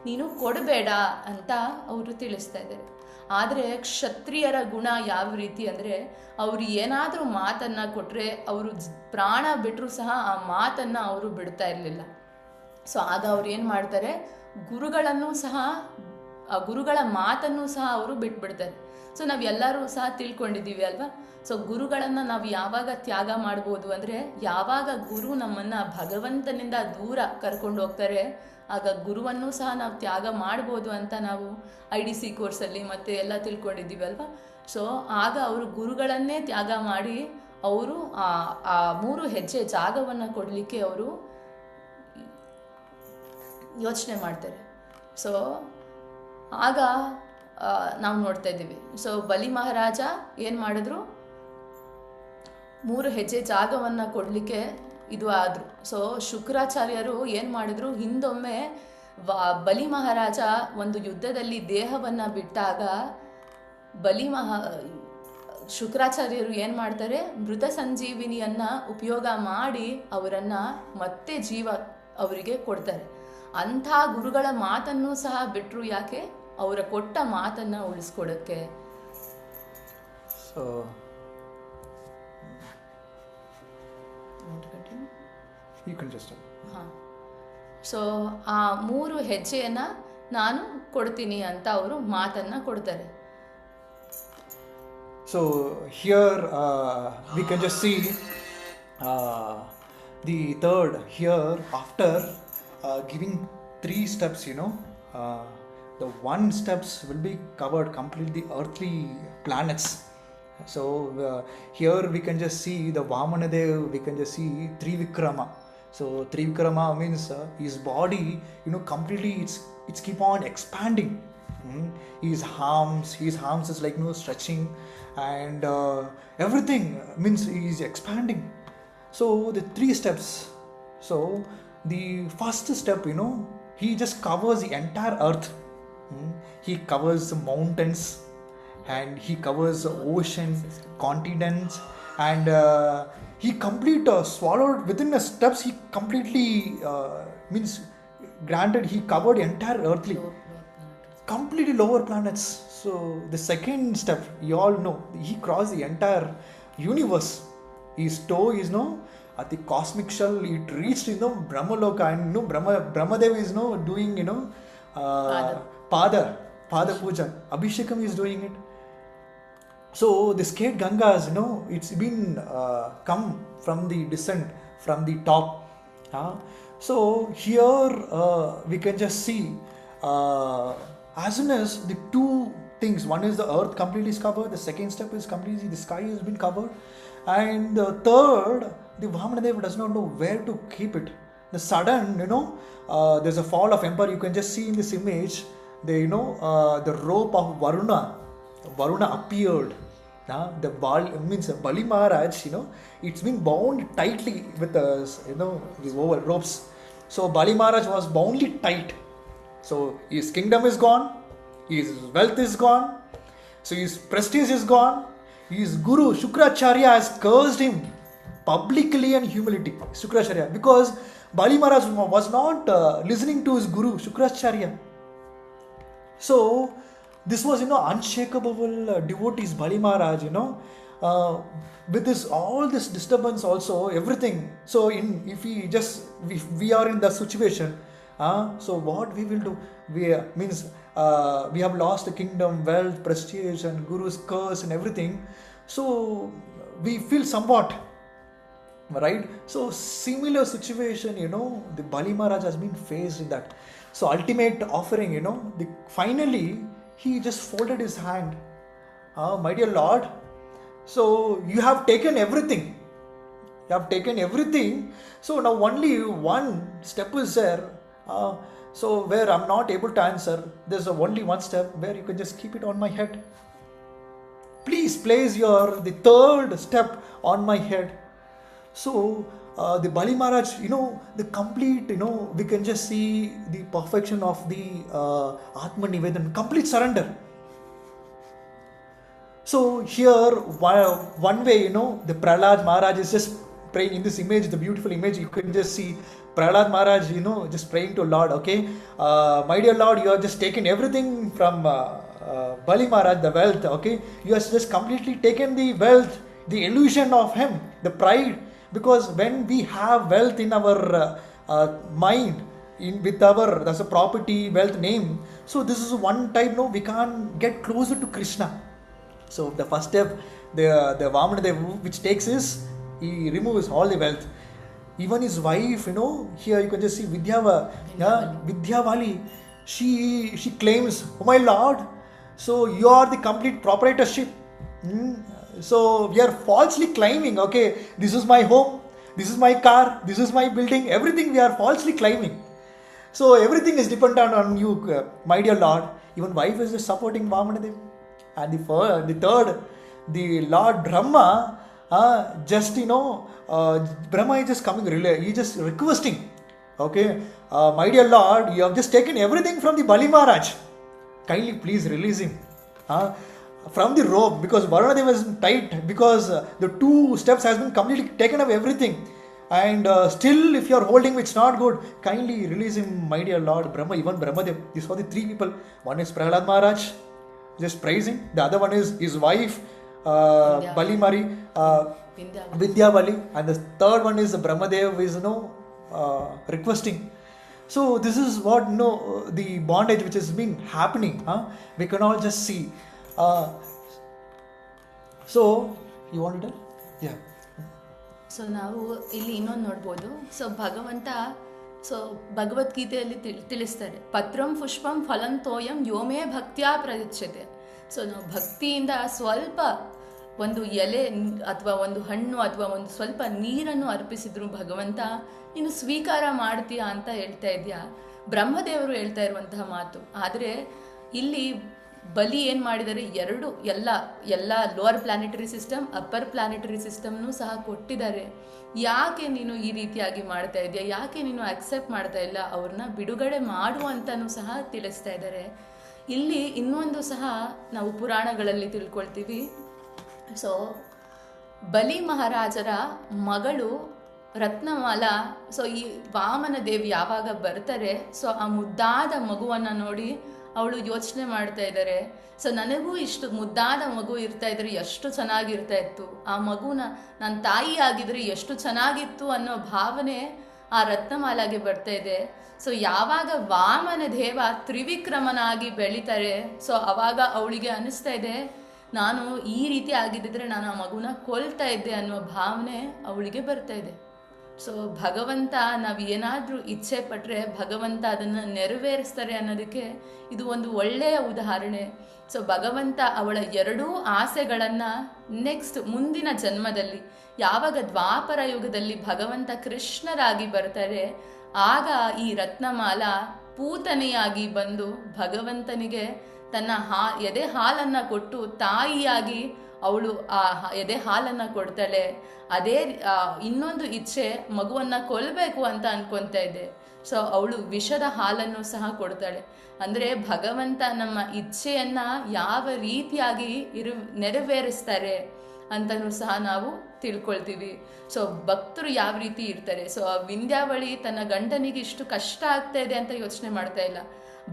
[SPEAKER 4] ನೀನು ಕೊಡಬೇಡ ಅಂತ ಅವರು ತಿಳಿಸ್ತಾ ಇದ್ದಾರೆ. ಆದರೆ ಕ್ಷತ್ರಿಯರ ಗುಣ ಯಾವ ರೀತಿ ಅಂದರೆ, ಅವರು ಏನಾದರೂ ಮಾತನ್ನು ಕೊಟ್ಟರೆ ಅವರು ಪ್ರಾಣ ಬಿಟ್ಟರೂ ಸಹ ಆ ಮಾತನ್ನು ಅವರು ಬಿಡ್ತಾ ಇರಲಿಲ್ಲ. ಸೊ ಆಗ ಅವ್ರು ಏನು ಮಾಡ್ತಾರೆ, ಗುರುಗಳನ್ನು ಸಹ ಆ ಗುರುಗಳ ಮಾತನ್ನು ಸಹ ಅವರು ಬಿಟ್ಬಿಡ್ತಾರೆ. ಸೊ ನಾವೆಲ್ಲರೂ ಸಹ ತಿಳ್ಕೊಂಡಿದ್ದೀವಿ ಅಲ್ವಾ. ಸೊ ಗುರುಗಳನ್ನು ನಾವು ಯಾವಾಗ ತ್ಯಾಗ ಮಾಡ್ಬೋದು ಅಂದರೆ, ಯಾವಾಗ ಗುರು ನಮ್ಮನ್ನು ಭಗವಂತನಿಂದ ದೂರ ಕರ್ಕೊಂಡು ಹೋಗ್ತಾರೆ ಆಗ ಗುರುವನ್ನು ಸಹ ನಾವು ತ್ಯಾಗ ಮಾಡ್ಬೋದು ಅಂತ ನಾವು IDC ಕೋರ್ಸಲ್ಲಿ ಮತ್ತೆ ಎಲ್ಲ ತಿಳ್ಕೊಂಡಿದ್ದೀವಿ ಅಲ್ವಾ. ಸೊ ಆಗ ಅವರು ಗುರುಗಳನ್ನೇ ತ್ಯಾಗ ಮಾಡಿ ಅವರು ಆ 3 ಹೆಜ್ಜೆ ಜಾಗವನ್ನು ಕೊಡಲಿಕ್ಕೆ ಅವರು ಯೋಚನೆ ಮಾಡ್ತಾರೆ. ಸೊ ಆಗ ನಾವು ನೋಡ್ತಾ ಇದ್ದೀವಿ, ಸೊ ಬಲಿ ಮಹಾರಾಜ ಏನು ಮಾಡಿದ್ರು, 3 ಹೆಜ್ಜೆ ಜಾಗವನ್ನು ಕೊಡಲಿಕ್ಕೆ ಇದು ಆದರು. ಸೊ ಶುಕ್ರಾಚಾರ್ಯರು ಏನು ಮಾಡಿದ್ರು, ಹಿಂದೊಮ್ಮೆ ಬಲಿ ಮಹಾರಾಜ ಒಂದು ಯುದ್ಧದಲ್ಲಿ ದೇಹವನ್ನು ಬಿಟ್ಟಾಗ ಶುಕ್ರಾಚಾರ್ಯರು ಏನು ಮಾಡ್ತಾರೆ, ಮೃತ ಸಂಜೀವಿನಿಯನ್ನು ಉಪಯೋಗ ಮಾಡಿ ಅವರನ್ನು ಮತ್ತೆ ಜೀವ ಅವರಿಗೆ ಕೊಡ್ತಾರೆ. ಅಂಥ ಗುರುಗಳ ಮಾತನ್ನು ಸಹ ಬಿಟ್ಟರು, ಯಾಕೆ, ಅವರ ಕೊಟ್ಟ ಮಾತನ್ನು ಉಳಿಸ್ಕೊಡೋಕ್ಕೆ. ಸೊ ಆ 3 ಹೆಜ್ಜೆಯನ್ನು ನಾನು ಕೊಡ್ತೀನಿ ಅಂತ ಅವರು ಮಾತನ್ನು ಕೊಡ್ತಾರೆ.
[SPEAKER 2] So here we can just see the third here after giving 3 steps, the 1 steps will be covered completely earthly planets. So here we can just see the Vamanadev, we can just see Trivikrama. So Trivikrama means his body, completely it's keep on expanding. His arms is like stretching, and everything means he is expanding. So the 3 steps. So the first step, he just covers the entire earth. He covers the mountains, and he covers the ocean, continents, and he complete swallowed within the steps. He completely means granted he covered the entire earthly, completely lower planets. So the second step, you all know, he crossed the entire universe. His toe is at the cosmic shell. It reached Brahmaloka, and Brahmadev is doing Pada Puja, Abhishekam is doing it. So the sacred Gangas, it's been come from the descent from the top. So here we can just see as soon as the 2 things, one is the earth completely is covered, the second step is completely the sky has been covered, and the third, the Vamanadev does not know where to keep it. The sudden, there's a fall of emperor. You can just see in this image, the rope of Varuna appeared. The Bali Maharaj, it's been bound tightly with the oval ropes. So Bali Maharaj was boundly tight. So his kingdom is gone, his wealth is gone, so his prestige is gone. His guru Shukracharya has cursed him publicly and humility. Shukracharya, because Bali Maharaj was not listening to his guru Shukracharya. So this was unshakable devotees, Bali Maharaj, with this all this disturbance also, everything. So if we are in the situation, so what we will do? We have lost the kingdom, wealth, prestige, and guru's curse and everything. So we feel somewhat, right? So similar situation, the Bali Maharaj has been faced in that. So ultimate offering, finally he just folded his hand. My dear Lord, so you have taken everything. So now only 1 step is there. So where I'm not able to answer, there's only 1 step where you can just keep it on my head. Please place the 3rd step on my head. So the Bali Maharaj, the complete, we can just see the perfection of the Atma Nivedan, complete surrender. So here, one way, the Prahlad Maharaj is just praying in this image, the beautiful image. You can just see Prahlad Maharaj, just praying to Lord. Okay, my dear Lord, you have just taken everything from Bali Maharaj, the wealth. Okay, you have just completely taken the wealth, the illusion of him, the pride. Because when we have wealth in our mind, with our, that's a property, wealth, name. So this is one type, we can't get closer to Krishna. So the first step, the Vamanadev which takes is, he removes all the wealth. Even his wife, here you can just see Vidyavali, she claims, oh my Lord, so you are the complete proprietorship. So we are falsely claiming, okay, this is my home, this is my car, this is my building, everything we are falsely claiming. So everything is dependent on you, my dear Lord. Even wife is just supporting Vamanadev. And the third, the Lord Brahma, Brahma is just coming, he just requesting, okay, my dear Lord, you have just taken everything from the Bali Maharaj, kindly please release him from the rope, because Varuna was tight, because the 2 steps has been completely taken away everything, and still if you are holding, it's not good, kindly release him, my dear Lord. Even Brahmadev, these are the 3 people. One is Prahlad Maharaj, just praising. The other one is his wife, Bali Mari, Vidyavali, and the third one is Brahmadev is requesting. So this is what the bondage which has been happening. We can all just see. So you want to tell? Yeah.
[SPEAKER 4] So ನಾವು ಇಲ್ಲಿ ಇನ್ನೊಂದು ನೋಡ್ಬೋದು. So ಭಗವಂತ ಭಗವದ್ಗೀತೆಯಲ್ಲಿ ತಿಳಿಸ್ತಾರೆ, ಪತ್ರಂ ಪುಷ್ಪಂ ಫಲಂ ತೋಯಂ ಯೋಮೇ ಭಕ್ತ್ಯಾ ಪ್ರಯುಚ್ಯತೆ. So ನಾವು ಭಕ್ತಿಯಿಂದ ಸ್ವಲ್ಪ ಒಂದು ಎಲೆ ಅಥವಾ ಒಂದು ಹಣ್ಣು ಅಥವಾ ಒಂದು ಸ್ವಲ್ಪ ನೀರನ್ನು ಅರ್ಪಿಸಿದ್ರು ಭಗವಂತ ನೀನು ಸ್ವೀಕಾರ ಮಾಡ್ತೀಯಾ ಅಂತ ಹೇಳ್ತಾ ಇದೆಯಾ. ಬ್ರಹ್ಮದೇವರು ಹೇಳ್ತಾ ಇರುವಂತಹ ಮಾತು. ಆದರೆ ಇಲ್ಲಿ ಬಲಿ ಏನು ಮಾಡಿದರೆ ಎಲ್ಲ lower planetary system, upper planetary ಸಿಸ್ಟಮ್ನೂ ಸಹ ಕೊಟ್ಟಿದ್ದಾರೆ. ಯಾಕೆ ನೀನು ಈ ರೀತಿಯಾಗಿ ಮಾಡ್ತಾ ಇದೆಯಾ, ಯಾಕೆ ನೀನು ಅಕ್ಸೆಪ್ಟ್ ಮಾಡ್ತಾ ಇಲ್ಲ, ಅವ್ರನ್ನ ಬಿಡುಗಡೆ ಮಾಡು ಅಂತಲೂ ಸಹ ತಿಳಿಸ್ತಾ ಇದ್ದಾರೆ. ಇಲ್ಲಿ ಇನ್ನೊಂದು ಸಹ ನಾವು ಪುರಾಣಗಳಲ್ಲಿ ತಿಳ್ಕೊಳ್ತೀವಿ. ಸೊ ಬಲಿ ಮಹಾರಾಜರ ಮಗಳು ರತ್ನಮಾಲಾ, ಸೊ ಈ ವಾಮನ ದೇವಿ ಯಾವಾಗ ಬರ್ತಾರೆ, ಸೊ ಆ ಮುದ್ದಾದ ಮಗುವನ್ನು ನೋಡಿ ಅವಳು ಯೋಚನೆ ಮಾಡ್ತಾ ಇದ್ದಾರೆ, ಸೊ ನನಗೂ ಇಷ್ಟು ಮುದ್ದಾದ ಮಗು ಇರ್ತಾ ಇದ್ರೆ ಎಷ್ಟು ಚೆನ್ನಾಗಿರ್ತಾ ಇತ್ತು, ಆ ಮಗುನ ನನ್ನ ತಾಯಿ ಆಗಿದ್ರೆ ಎಷ್ಟು ಚೆನ್ನಾಗಿತ್ತು ಅನ್ನೋ ಭಾವನೆ ಆ ರತ್ನಮಾಲಾಗೆ ಬರ್ತಾ ಇದೆ. ಸೊ ಯಾವಾಗ ವಾಮನ ದೇವ ತ್ರಿವಿಕ್ರಮನಾಗಿ ಬೆಳೀತಾರೆ, ಸೊ ಅವಾಗ ಅವಳಿಗೆ ಅನ್ನಿಸ್ತಾ ಇದೆ ನಾನು ಈ ರೀತಿ ಆಗಿದ್ದಿದ್ರೆ ನಾನು ಆ ಮಗುನ ಕೊಲ್ತಾ ಇದ್ದೆ ಅನ್ನೋ ಭಾವನೆ ಅವಳಿಗೆ ಬರ್ತಾ ಇದೆ. ಸೊ ಭಗವಂತ ನಾವು ಏನಾದರೂ ಇಚ್ಛೆ ಪಟ್ಟರೆ ಭಗವಂತ ಅದನ್ನು ನೆರವೇರಿಸ್ತಾರೆ ಅನ್ನೋದಕ್ಕೆ ಇದು ಒಂದು ಒಳ್ಳೆಯ ಉದಾಹರಣೆ. ಸೊ ಭಗವಂತ ಅವಳ ಎರಡೂ ಆಸೆಗಳನ್ನು ನೆಕ್ಸ್ಟ್ ಮುಂದಿನ ಜನ್ಮದಲ್ಲಿ ಯಾವಾಗ ದ್ವಾಪರ ಯುಗದಲ್ಲಿ ಭಗವಂತ ಕೃಷ್ಣರಾಗಿ ಬರ್ತಾರೆ, ಆಗ ಈ ರತ್ನಮಾಲಾ ಪೂತನೆಯಾಗಿ ಬಂದು ಭಗವಂತನಿಗೆ ತನ್ನ ಎದೆ ಹಾಲನ್ನು ಕೊಟ್ಟು ತಾಯಿಯಾಗಿ ಅವಳು ಆ ಎದೆ ಹಾಲನ್ನು ಕೊಡ್ತಾಳೆ. ಅದೇ ಇನ್ನೊಂದು ಇಚ್ಛೆ ಮಗುವನ್ನು ಕೊಲ್ಲಬೇಕು ಅಂತ ಅನ್ಕೊತಾ ಇದೆ. ಸೊ ಅವಳು ವಿಷದ ಹಾಲನ್ನು ಸಹ ಕೊಡ್ತಾಳೆ. ಅಂದರೆ ಭಗವಂತ ನಮ್ಮ ಇಚ್ಛೆಯನ್ನು ಯಾವ ರೀತಿಯಾಗಿ ನೆರವೇರಿಸ್ತಾರೆ ಅಂತಲೂ ಸಹ ನಾವು ತಿಳ್ಕೊಳ್ತೀವಿ. ಸೊ ಭಕ್ತರು ಯಾವ ರೀತಿ ಇರ್ತಾರೆ. ಸೊ ಆ ವಿಂಧ್ಯಾವಳಿ ತನ್ನ ಗಂಡನಿಗೆ ಇಷ್ಟು ಕಷ್ಟ ಆಗ್ತಾ ಇದೆ ಅಂತ ಯೋಚನೆ ಮಾಡ್ತಾ ಇಲ್ಲ.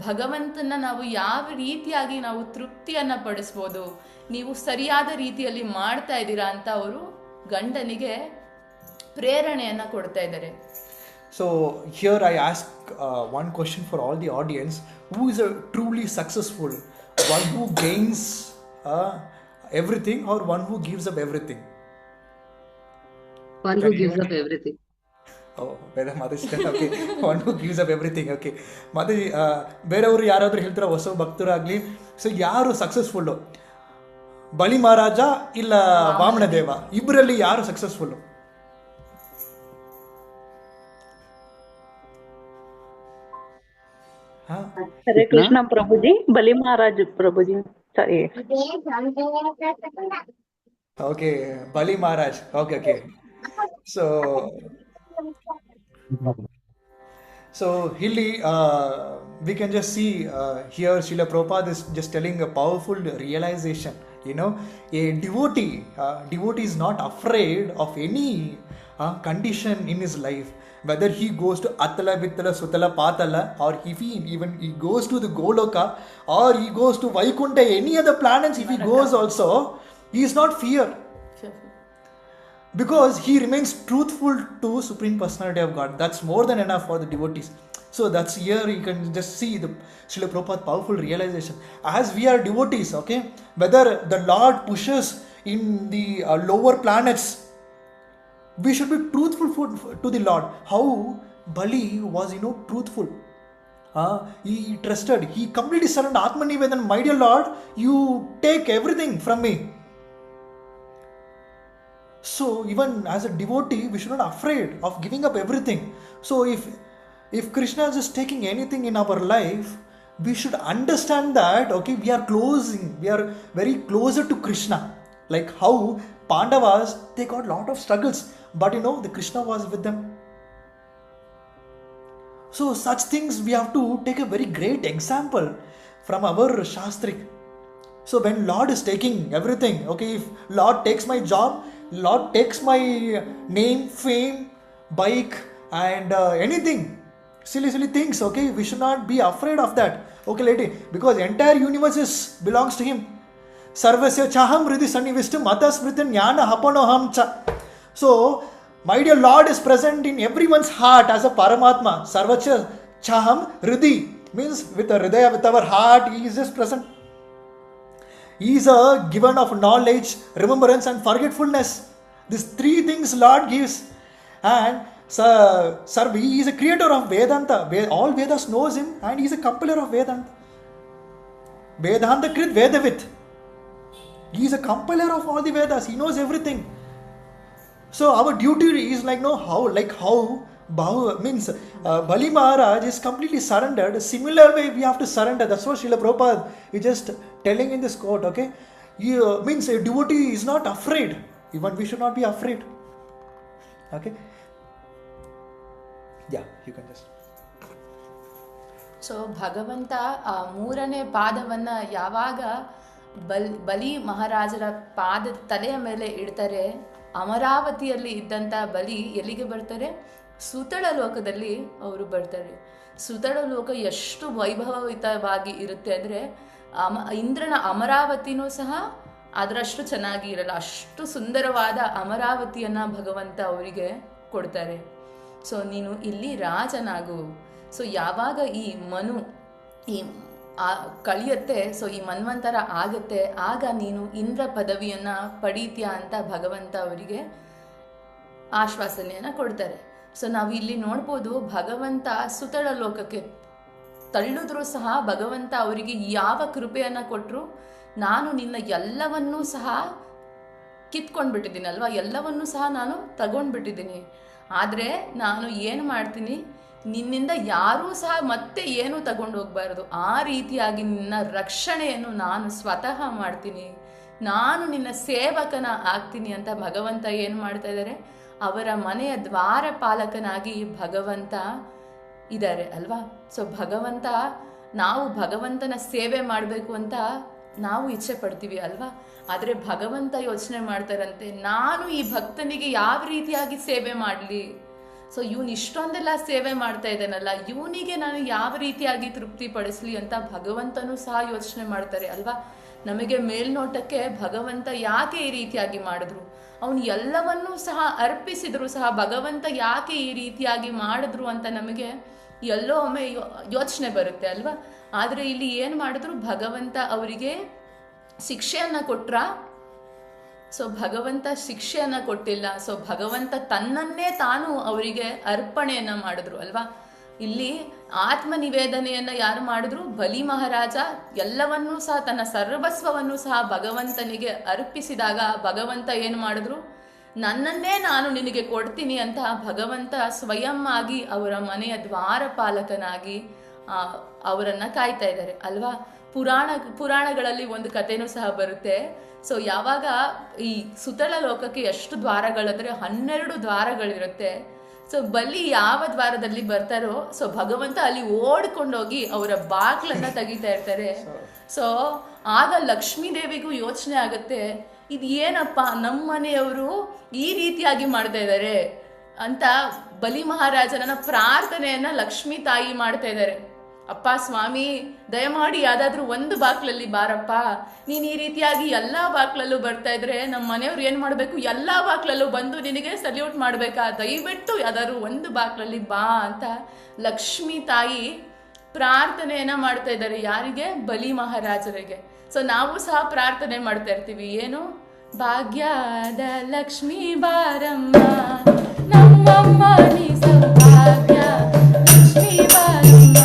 [SPEAKER 4] ಭಗವಂತನ ನಾವು ಯಾವ ರೀತಿಯಾಗಿ ನಾವು ತೃಪ್ತಿಯನ್ನು ಪಡಿಸ್ಬೋದು, ನೀವು ಸರಿಯಾದ ರೀತಿಯಲ್ಲಿ ಮಾಡ್ತಾ ಇದ್ದೀರಾ ಅಂತ ಅವರು ಗಂಡನಿಗೆ ಪ್ರೇರಣೆಯನ್ನು ಕೊಡ್ತಾ ಇದ್ದಾರೆ.
[SPEAKER 2] So here I ask one question for all the audience: who is a truly successful? One who gains everything, or one who gives up everything?
[SPEAKER 5] One who gives up everything.
[SPEAKER 2] Oh, ಬೇರೆ ಮಾತಾಡ್ತಾ. Okay, one who gives up everything. Okay, ಮತ್ತೆ ಬೇರೆಯವರು ಯಾರಾದರೂ ಹೇಳ್ತಾರೆ ಹೊಸ ಭಕ್ತರಾಗಲಿ, so ಯಾರು successful, ಬಲಿ ಮಹಾರಾಜ ಇಲ್ಲ ವಾಮನ ದೇವ, ಇಬ್ಬರಲ್ಲಿ ಯಾರು successful?
[SPEAKER 7] Hare Krishna Prabhu ji, Bali Maharaj Prabhu ji, sorry.
[SPEAKER 2] Okay, Bali Maharaj. Okay. So Hilly, we can just see here Srila Prabhupada is just telling a powerful realization. You know, a devotee is not afraid of any condition in his life. Whether he goes to Atala, Vittala, Sutala, Patala, or if he goes to the Goloka, or he goes to Vaikunta, any other planets, if he goes also, he is not fear. Because he remains truthful to Supreme Personality of God. That's more than enough for the devotees. So that's here you can just see the Srila Prabhupada powerful realization. As we are devotees, okay, whether the Lord pushes in the lower planets, we should be truthful to the Lord. How Bali was, truthful. He trusted. He completely surrendered. Atmanivedan, my dear Lord, you take everything from me. So even as a devotee, we should not be afraid of giving up everything. So if Krishna is just taking anything in our life, we should understand that, okay, we are very closer to Krishna. Like how Pandavas, they got a lot of struggles, but the Krishna was with them. So such things we have to take a very great example from our Shastrik. So when Lord is taking everything, okay, if Lord takes my job, Lord takes my name, fame, bike, and anything, silly things, okay, we should not be afraid of that. Okay, lady, because entire universe belongs to Him. Sarvasya chaham hridi sannivistam atasmritan jnana hapanoham cha. So my dear Lord is present in everyone's heart as a Paramatma. Sarvasya chaham hridi means with a hridaya, with our heart, He is just present. He is a given of knowledge, remembrance and forgetfulness. These three things Lord gives. And sir, he is a creator of Vedanta. All Vedas knows him, and he is a compiler of Vedanta. Vedanta Krit Vedavit. He is a compiler of all the Vedas. He knows everything. So our duty is how Bali Maharaj is completely surrendered. Similar way we have to surrender. That's what Srila Prabhupada is just telling in this quote. Okay, means a devotee is not afraid. Even we should not be afraid. Okay. Yeah, you can just.
[SPEAKER 4] So ಭಗವಂತ ಆ ಮೂರನೇ ಪಾದವನ್ನು ಯಾವಾಗ ಬಲಿ ಮಹಾರಾಜರ ತಲೆಯ ಮೇಲೆ ಇಡ್ತಾರೆ, ಅಮರಾವತಿಯಲ್ಲಿ ಇದ್ದಂಥ ಬಲಿ ಎಲ್ಲಿಗೆ ಬರ್ತಾರೆ? ಸುತಳ ಲೋಕದಲ್ಲಿ ಅವರು ಬರ್ತಾರೆ. ಸುತಳ ಲೋಕ ಎಷ್ಟು ವೈಭವಯುತವಾಗಿ ಇರುತ್ತೆ ಅಂದರೆ ಇಂದ್ರನ ಅಮರಾವತಿನೂ ಸಹ ಅದರಷ್ಟು ಚೆನ್ನಾಗಿ ಇರಲ್ಲ. ಅಷ್ಟು ಸುಂದರವಾದ ಅಮರಾವತಿಯನ್ನು ಭಗವಂತ ಅವರಿಗೆ ಕೊಡ್ತಾರೆ. ಸೊ ನೀನು ಇಲ್ಲಿ ರಾಜನಾಗು. ಸೊ ಯಾವಾಗ ಈ ಕಳಿಯುತ್ತೆ, ಸೊ ಈ ಮನ್ವಂತರ ಆಗುತ್ತೆ, ಆಗ ನೀನು ಇಂದ್ರ ಪದವಿಯನ್ನು ಪಡೀತೀಯ ಅಂತ ಭಗವಂತ ಅವರಿಗೆ ಆಶ್ವಾಸನೆಯನ್ನು ಕೊಡ್ತಾರೆ. ಸೊ ನಾವು ಇಲ್ಲಿ ನೋಡ್ಬೋದು, ಭಗವಂತ ಸುತಳ ಲೋಕಕ್ಕೆ ತಳ್ಳಿದ್ರೂ ಸಹ ಭಗವಂತ ಅವರಿಗೆ ಯಾವ ಕೃಪೆಯನ್ನು ಕೊಟ್ಟರು, ನಾನು ನಿನ್ನ ಎಲ್ಲವನ್ನೂ ಸಹ ಕಿತ್ಕೊಂಡ್ಬಿಟ್ಟಿದ್ದೀನಿ ಅಲ್ವಾ, ಎಲ್ಲವನ್ನೂ ಸಹ ನಾನು ತಗೊಂಡ್ಬಿಟ್ಟಿದ್ದೀನಿ. ಆದರೆ ನಾನು ಏನು ಮಾಡ್ತೀನಿ, ನಿನ್ನಿಂದ ಯಾರೂ ಸಹ ಮತ್ತೆ ಏನೂ ತಗೊಂಡು ಹೋಗಬಾರ್ದು. ಆ ರೀತಿಯಾಗಿ ನಿನ್ನ ರಕ್ಷಣೆಯನ್ನು ನಾನು ಸ್ವತಃ ಮಾಡ್ತೀನಿ, ನಾನು ನಿನ್ನ ಸೇವಕನ ಆಗ್ತೀನಿ ಅಂತ ಭಗವಂತ ಏನು ಮಾಡ್ತಾ ಇದ್ದಾರೆ, ಅವರ ಮನೆಯ ದ್ವಾರಪಾಲಕನಾಗಿ ಭಗವಂತ ಇದ್ದಾರೆ ಅಲ್ವಾ. ಸೊ ಭಗವಂತ, ನಾವು ಭಗವಂತನ ಸೇವೆ ಮಾಡಬೇಕು ಅಂತ ನಾವು ಇಚ್ಛೆ ಪಡ್ತೀವಿ ಅಲ್ವಾ. ಆದರೆ ಭಗವಂತ ಯೋಚನೆ ಮಾಡ್ತಾರಂತೆ, ನಾನು ಈ ಭಕ್ತನಿಗೆ ಯಾವ ರೀತಿಯಾಗಿ ಸೇವೆ ಮಾಡಲಿ, ಸೊ ಇವನು ಇಷ್ಟೊಂದೆಲ್ಲ ಸೇವೆ ಮಾಡ್ತಾ ಇದ್ದಾನಲ್ಲ, ಇವನಿಗೆ ನಾನು ಯಾವ ರೀತಿಯಾಗಿ ತೃಪ್ತಿ ಪಡಿಸ್ಲಿ ಅಂತ ಭಗವಂತನೂ ಸಹ ಯೋಚನೆ ಮಾಡ್ತಾರೆ ಅಲ್ವಾ. ನಮಗೆ ಮೇಲ್ನೋಟಕ್ಕೆ ಭಗವಂತ ಯಾಕೆ ಈ ರೀತಿಯಾಗಿ ಮಾಡಿದ್ರು, ಅವನು ಎಲ್ಲವನ್ನೂ ಸಹ ಅರ್ಪಿಸಿದ್ರು ಸಹ ಭಗವಂತ ಯಾಕೆ ಈ ರೀತಿಯಾಗಿ ಮಾಡಿದ್ರು ಅಂತ ನಮಗೆ ಎಲ್ಲೋ ಒಮ್ಮೆ ಯೋಚನೆ ಬರುತ್ತೆ ಅಲ್ವಾ. ಆದರೆ ಇಲ್ಲಿ ಏನು ಮಾಡಿದ್ರು, ಭಗವಂತ ಅವರಿಗೆ ಶಿಕ್ಷೆಯನ್ನು ಕೊಟ್ರ? ಸೊ ಭಗವಂತ ಶಿಕ್ಷೆಯನ್ನು ಕೊಟ್ಟಿಲ್ಲ. ಸೊ ಭಗವಂತ ತನ್ನನ್ನೇ ತಾನು ಅವರಿಗೆ ಅರ್ಪಣೆಯನ್ನು ಮಾಡಿದ್ರು ಅಲ್ವಾ. ಇಲ್ಲಿ ಆತ್ಮನಿವೇದನೆಯನ್ನು ಯಾರು ಮಾಡಿದ್ರು? ಬಲಿ ಮಹಾರಾಜ ಎಲ್ಲವನ್ನೂ ಸಹ, ತನ್ನ ಸರ್ವಸ್ವವನ್ನು ಸಹ ಭಗವಂತನಿಗೆ ಅರ್ಪಿಸಿದಾಗ ಭಗವಂತ ಏನು ಮಾಡಿದ್ರು, ನನ್ನನ್ನೇ ನಾನು ನಿನಗೆ ಕೊಡ್ತೀನಿ ಅಂತ ಭಗವಂತ ಸ್ವಯಂ ಆಗಿ ಅವರ ಮನೆಯ ದ್ವಾರಪಾಲಕನಾಗಿ ಅವರನ್ನು ಕಾಯ್ತಾ ಇದ್ದಾರೆ ಅಲ್ವಾ. ಪುರಾಣಗಳಲ್ಲಿ ಒಂದು ಕಥೆನೂ ಸಹ ಬರುತ್ತೆ. ಸೊ ಯಾವಾಗ ಈ ಸುತಳ ಲೋಕಕ್ಕೆ ಎಷ್ಟು ದ್ವಾರಗಳಂದರೆ 12 ದ್ವಾರಗಳಿರುತ್ತೆ. ಸೊ ಬಲಿ ಯಾವ ದ್ವಾರದಲ್ಲಿ ಬರ್ತಾರೋ, ಸೊ ಭಗವಂತ ಅಲ್ಲಿ ಓಡ್ಕೊಂಡೋಗಿ ಅವರ ಬಾಗ್ಲನ್ನ ತೆಗಿತಾ ಇರ್ತಾರೆ. ಸೊ ಆಗ ಲಕ್ಷ್ಮೀ ದೇವಿಗೂ ಯೋಚನೆ ಆಗುತ್ತೆ, ಇದು ಏನಪ್ಪ ನಮ್ಮ ಮನೆಯವರು ಈ ರೀತಿಯಾಗಿ ಮಾಡ್ತಾ ಇದ್ದಾರೆ ಅಂತ ಬಲಿ ಮಹಾರಾಜನ ಪ್ರಾರ್ಥನೆಯನ್ನ ಲಕ್ಷ್ಮೀ ತಾಯಿ ಮಾಡ್ತಾ ಇದ್ದಾರೆ. ಅಪ್ಪ ಸ್ವಾಮಿ, ದಯಮಾಡಿ ಯಾವುದಾದ್ರೂ ಒಂದು ಬಾಕ್ಲಲ್ಲಿ ಬಾರಪ್ಪ, ನೀನು ಈ ರೀತಿಯಾಗಿ ಎಲ್ಲ ಬಾಕ್ಲಲ್ಲೂ ಬರ್ತಾ ಇದ್ರೆ ನಮ್ಮ ಮನೆಯವ್ರು ಏನು ಮಾಡಬೇಕು, ಎಲ್ಲ ಬಾಕ್ಲಲ್ಲೂ ಬಂದು ನಿನಗೆ ಸಲ್ಯೂಟ್ ಮಾಡಬೇಕಾ, ದಯವಿಟ್ಟು ಯಾವ್ದಾದ್ರು ಒಂದು ಬಾಕ್ಲಲ್ಲಿ ಬಾ ಅಂತ ಲಕ್ಷ್ಮೀ ತಾಯಿ ಪ್ರಾರ್ಥನೆಯನ್ನ ಮಾಡ್ತಾ ಇದ್ದಾರೆ. ಯಾರಿಗೆ? ಬಲಿ ಮಹಾರಾಜರಿಗೆ. ಸೊ ನಾವು ಸಹ ಪ್ರಾರ್ಥನೆ ಮಾಡ್ತಾ ಇರ್ತೀವಿ, ಏನು? ಭಾಗ್ಯದ ಲಕ್ಷ್ಮೀ ಬಾರಮ್ಮ ನಮ್ಮಮ್ಮ ನೀ ಸೌಭಾಗ್ಯ ಲಕ್ಷ್ಮೀ ಬಾರಮ್ಮ.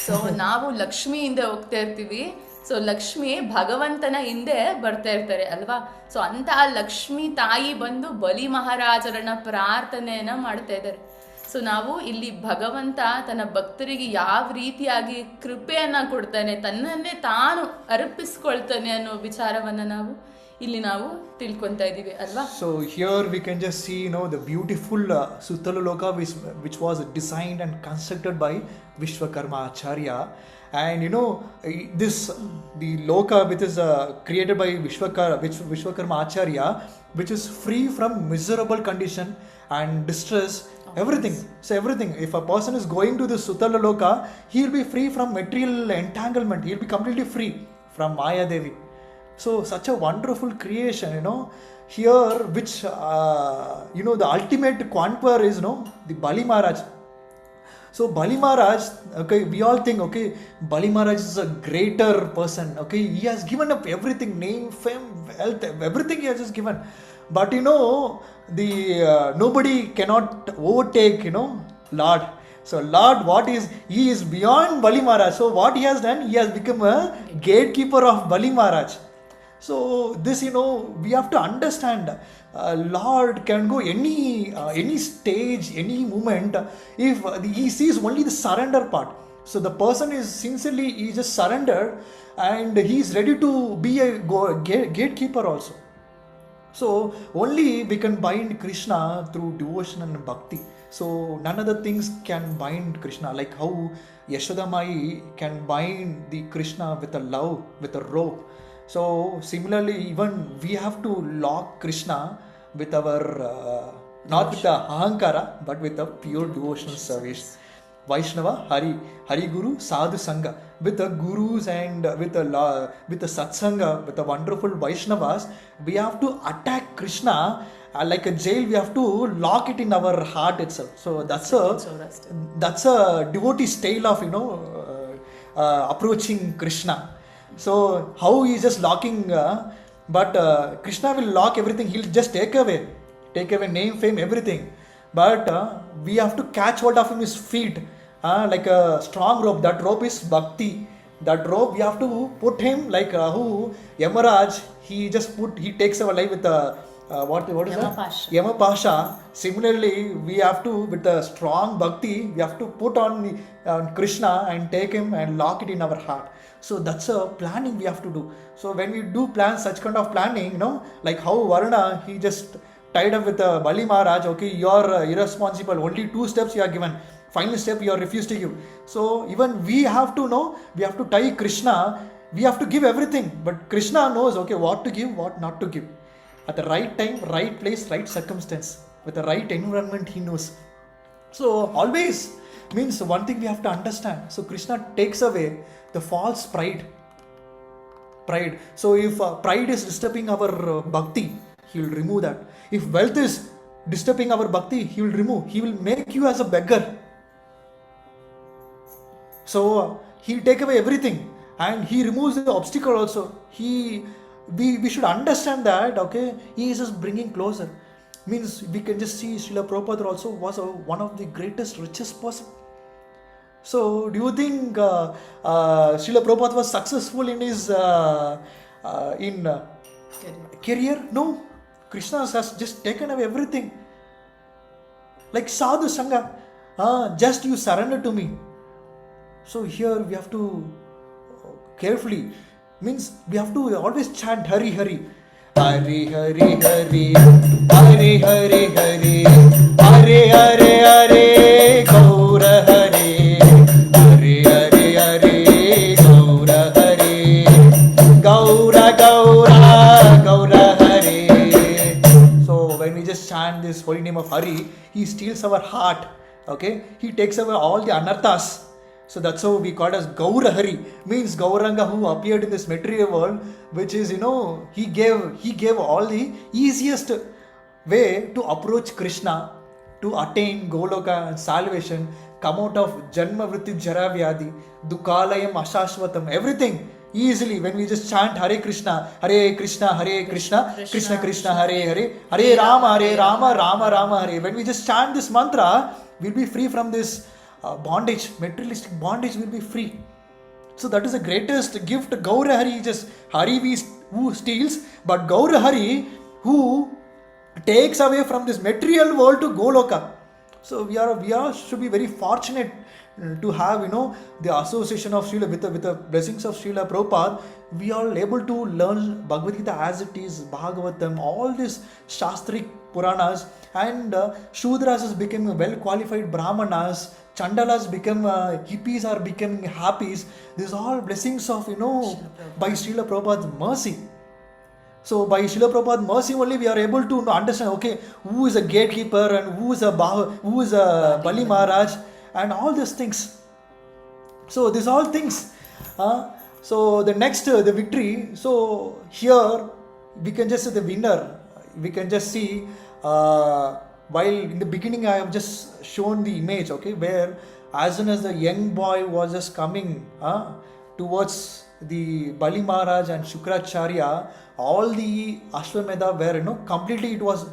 [SPEAKER 4] ಸೊ ನಾವು ಲಕ್ಷ್ಮಿ ಹಿಂದೆ ಹೋಗ್ತಾ ಇರ್ತೀವಿ. ಸೊ ಲಕ್ಷ್ಮಿ ಭಗವಂತನ ಹಿಂದೆ ಬರ್ತಾ ಇರ್ತಾರೆ ಅಲ್ವಾ. ಸೊ ಅಂತಹ ಲಕ್ಷ್ಮಿ ತಾಯಿ ಬಂದು ಬಲಿ ಮಹಾರಾಜರನ್ನ ಪ್ರಾರ್ಥನೆಯನ್ನ ಮಾಡ್ತಾ ಇದ್ದಾರೆ. ಸೊ ನಾವು ಇಲ್ಲಿ ಭಗವಂತ ತನ್ನ ಭಕ್ತರಿಗೆ ಯಾವ ರೀತಿಯಾಗಿ ಕೃಪೆಯನ್ನ ಕೊಡ್ತಾನೆ, ತನ್ನನ್ನೇ ತಾನು ಅರ್ಪಿಸ್ಕೊಳ್ತಾನೆ ಅನ್ನೋ ವಿಚಾರವನ್ನ ನಾವು ತಿಳ್ಕೊಂತಾ ಇದೀವಿ ಅಲ್ವಾ.
[SPEAKER 2] So here we can just see, the beautiful Sutala Loka which was designed and constructed by Vishwakarma Acharya. And the Loka which is created by Vishwakarma Acharya, which is free from miserable condition and distress, everything. So everything, if a person is going to the Sutala Loka, he will be free from material entanglement, he will be completely free from Maya Devi. So such a wonderful creation, here which the ultimate conqueror is the Bali Maharaj. So Bali Maharaj, okay, we all think, okay, Bali Maharaj is a greater person. Okay, he has given up everything, name, fame, wealth, everything he has just given. But the nobody cannot overtake, Lord. So Lord, he is beyond Bali Maharaj. So what he has done, he has become a gatekeeper of Bali Maharaj. So this, we have to understand. Lord can go any stage, any moment. If he sees only the surrender part. So the person is sincerely, he just surrendered, and he is ready to be a gatekeeper also. So only we can bind Krishna through devotion and bhakti. So none of the things can bind Krishna, like how Yashoda Mai can bind the Krishna with a love, with a rope. So similarly, even we have to lock Krishna with our, not with the ahankara, but with a pure devotional service. Vaishnava, Hari Guru, Sadhu Sangha. With the gurus and with the satsanga, with the wonderful Vaishnavas, we have to attack Krishna like a jail. We have to lock it in our heart itself. So that's a devotee style of approaching Krishna. So how he is just locking, but Krishna will lock everything. He'll just take away name, fame, everything. But we have to catch hold of his feet, like a strong rope. That rope is bhakti. That rope we have to put him like who Yamaraj. He takes our life with a what is that? Yamapasha. Similarly, we have to, with a strong bhakti, we have to put on Krishna and take him and lock it in our heart. So that's a planning we have to do. So when we do plan such kind of planning, like how Varuna, he just tied up with Bali Maharaj. Okay, you are irresponsible. Only 2 steps you are given. Final step you are refused to give. So even we have to know, we have to tie Krishna. We have to give everything. But Krishna knows, okay, what to give, what not to give. At the right time, right place, right circumstance. With the right environment, he knows. So always means one thing we have to understand. So Krishna takes away the false pride. So if pride is disturbing our bhakti, he will remove that. If wealth is disturbing our bhakti, he will remove. He will make you as a beggar. So he will take away everything, and he removes the obstacle also. We should understand that, okay, he is just bringing closer. Means we can just see Srila Prabhupada also was one of the greatest, richest person. So do you think Srila Prabhupada was successful in his career? No. Krishna has just taken away everything. Like Sadhu Sangha, just you surrender to me. So here we have to carefully, means we have to always chant Hari Hari. Hari Hari Hari, Hari Hari Hari, Hare Hare Hare, Gaura Hare, Hare Hare Hare, Gaura Hare, Gaura Gaura, Gaura Hare. So when we just chant this holy name of Hari, he steals our heart. Okay, he takes away all the anarthas. So that's how we call it as Gaura Hari, means Gauranga who appeared in this material world, which is, he gave all the easiest way to approach Krishna, to attain Goloka and salvation, come out of Janma Vritti Jara Vyadi, Dukalayam Ashashvatam, everything easily when we just chant Hare Krishna, Krishna, Krishna Krishna, Hare Hare, Hare Rama, Rama Rama, Hare. When we just chant this mantra, we'll be free from this bondage, materialistic bondage will be free. So that is the greatest gift. Gaura Hari, just Hari who steals, but Gaura Hari who takes away from this material world to Goloka. So we are should be very fortunate to have the association of Srila with the blessings of Srila Prabhupada. We are able to learn Bhagavad Gita as it is, Bhagavatam, all these Shastric Puranas, and Shudras has become well qualified Brahmanas. Chandalas become hippies are becoming happies. These are all blessings of by Srila Prabhupada's mercy. So by Srila Prabhupada's mercy only we are able to understand, okay, who is a gatekeeper and who is a Bali Maharaj and all these things. So these all things. So the next the victory. So here we can just see the winner. We can just see. While in the beginning I have just shown the image, okay, where as soon as the young boy was just coming towards the Bali Maharaj and Shukracharya, all the Ashwamedha were completely, it was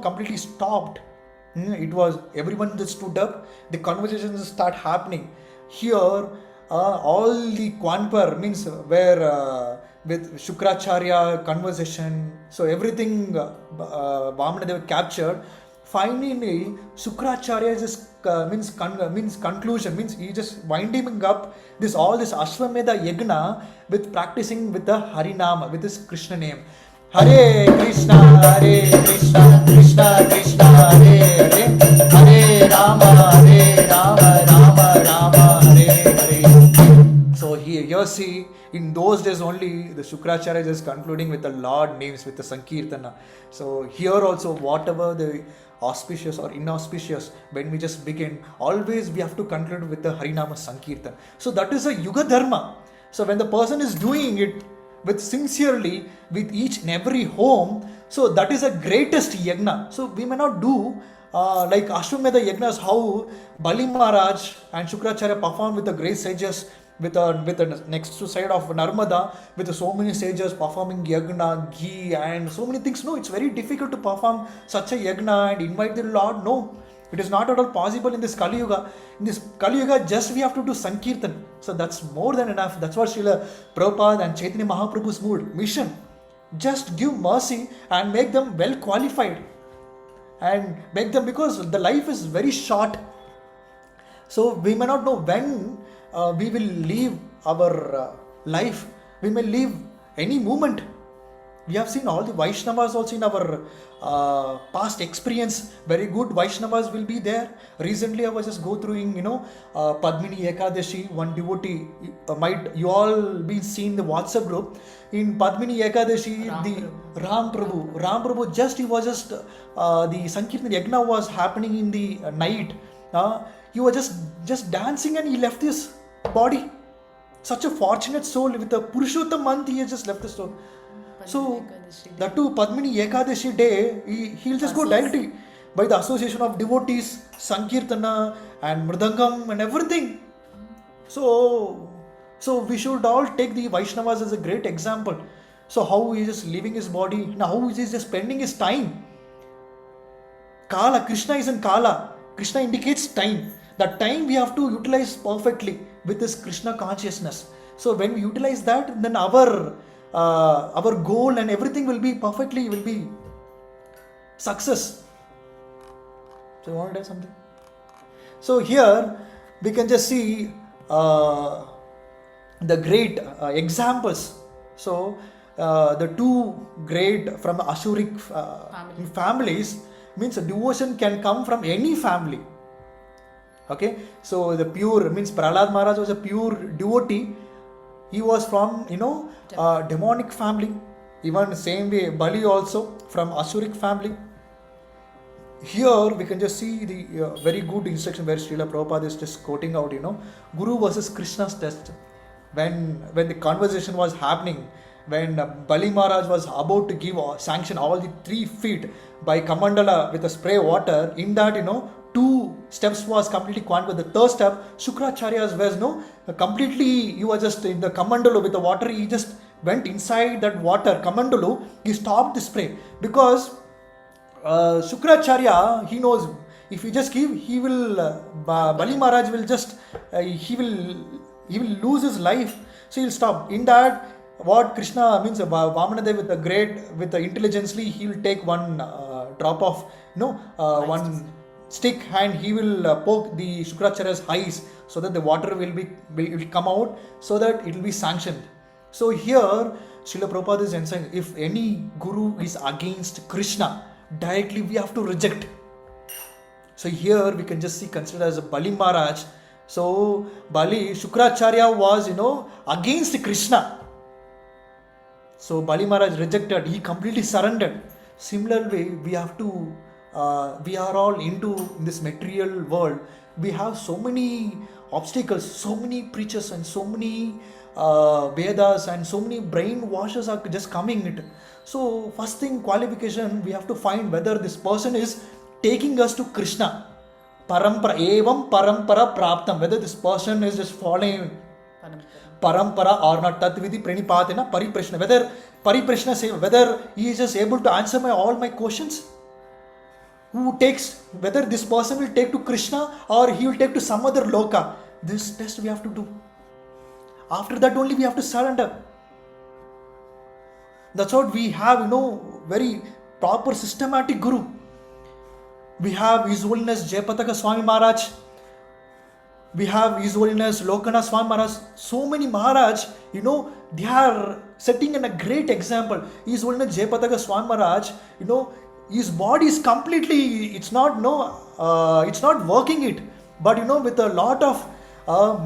[SPEAKER 2] completely stopped. It was, everyone just stood up, the conversations start happening. Here all the Kwanpar means where with Shukracharya conversation, so everything Vamanadeva captured. Finally, Shukracharya just means conclusion, means he just winding up this all this Ashwamedha Yagna with practicing with the Harinama, with this Krishna name. Hare Krishna, Krishna Krishna, Hare Hare, Hare Rama, Rama Rama, Hare Hare. So here see, in those days only, the Shukracharya is concluding with the Lord names, with the Sankirtana. So here also, whatever the auspicious or inauspicious, when we just begin, always we have to conclude with the Harinama Sankirtan. So that is a Yuga Dharma. So when the person is doing it with sincerely, with each and every home, so that is the greatest yagna. So we may not do like Ashwamedha yagnas, how Bali Maharaj and Shukracharya perform with the great sages, with the next side of Narmada, with so many sages performing yagna, ghee and so many things. No, it's very difficult to perform such a yagna and invite the Lord. No, it is not at all possible in this Kali Yuga. In this Kali Yuga, just we have to do Sankirtan. So that's more than enough. That's what Srila Prabhupada and Chaitanya Mahaprabhu's mission. Just give mercy and make them well qualified. And make them, because the life is very short. So we may not know when we will leave our life. We may leave any moment. We have seen all the Vaishnavas also in our past experience. Very good Vaishnavas will be there. Recently I was just go through Padmini Ekadashi, one devotee, might you all be seen the WhatsApp group. In Padmini Ekadashi, Ram Prabhu, just he was just the Sankirtan Yagna was happening in the night. He was just dancing and he left his body. Such a fortunate soul with a Purushottam month, he has just left the soul. So that too, Padmini Ekadashi day, he'll just go directly by the association of devotees, Sankirtana and Mridangam and everything. So we should all take the Vaishnavas as a great example. So how he is just leaving his body, now how he is just spending his time. Kala, Krishna is in Kala. Krishna indicates time. That time we have to utilize perfectly with this Krishna consciousness. So when we utilize that, then our goal and everything will be success. So you want to add something? So here we can just see the great examples. So the two great from Ashuric families means a devotion can come from any family. Okay, so the pure means Prahlad Maharaj was a pure devotee. He was from demonic family. Even same way Bali also from Asuric family. Here we can just see the very good instruction where Srila Prabhupada is just quoting out, Guru versus Krishna's test. When the conversation was happening, when Bali Maharaj was about to give sanction all the 3 feet by Kamandala with a spray water, in that 2 steps was completely quantified. The third step, Shukracharya's was completely, he was just in the Kamandalu with the water, he just went inside that water, Kamandalu, he stopped the spray. Because Shukracharya, he knows, if he just give, he will, Bali Maharaj will just, he will lose his life. So he'll stop. In that, what Krishna means, Vamanadeva with the intelligently, he will take one drop of, one stick and he will poke the Shukracharya's eyes so that the water will come out, so that it will be sanctioned. So here Srila Prabhupada is saying, if any guru is against Krishna, directly we have to reject. So here we can just see considered as a Bali Maharaj. So Shukracharya was against Krishna. So Bali Maharaj rejected, he completely surrendered. Similarly, we have to we are all into this material world. We have so many obstacles, so many preachers and so many Vedas and so many brainwashers are just coming. So first thing, qualification, we have to find whether this person is taking us to Krishna. parampara, evam parampara praptam, whether this person is just following parampara or not, tat vidhi pranipatina pariprashna, whether pariprashna say, whether he is just able to answer all my questions, who takes, whether this person will take to Krishna or he will take to some other loka. This test we have to do. After that only we have to surrender. That's what we have, very proper systematic guru. We have His Holiness Jayapataka Swami Maharaj. We have His Holiness Lokana Swami Maharaj. So many Maharaj, they are setting in a great example. His Holiness Jayapataka Swami Maharaj, his body is completely, it's not working it. But with a lot of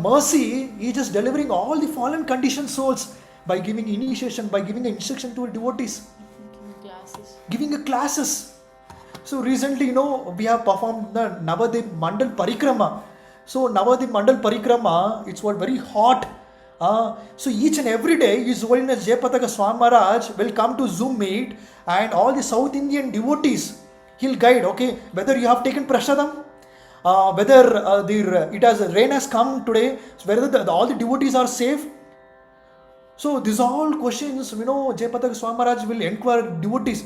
[SPEAKER 2] mercy, he is just delivering all the fallen conditioned souls by giving initiation, by giving instruction to devotees. Giving a classes. So recently, we have performed the Navadip Mandal Parikrama. So Navadip Mandal Parikrama, it's what very hot. So each and every day, His Holiness Jayapataka Swami Maharaj will come to Zoom meet, and all the South Indian devotees, he'll guide, okay, whether you have taken prasadam, whether rain has come today, whether all the devotees are safe. So these all questions, Jayapataka Swami Maharaj will inquire devotees.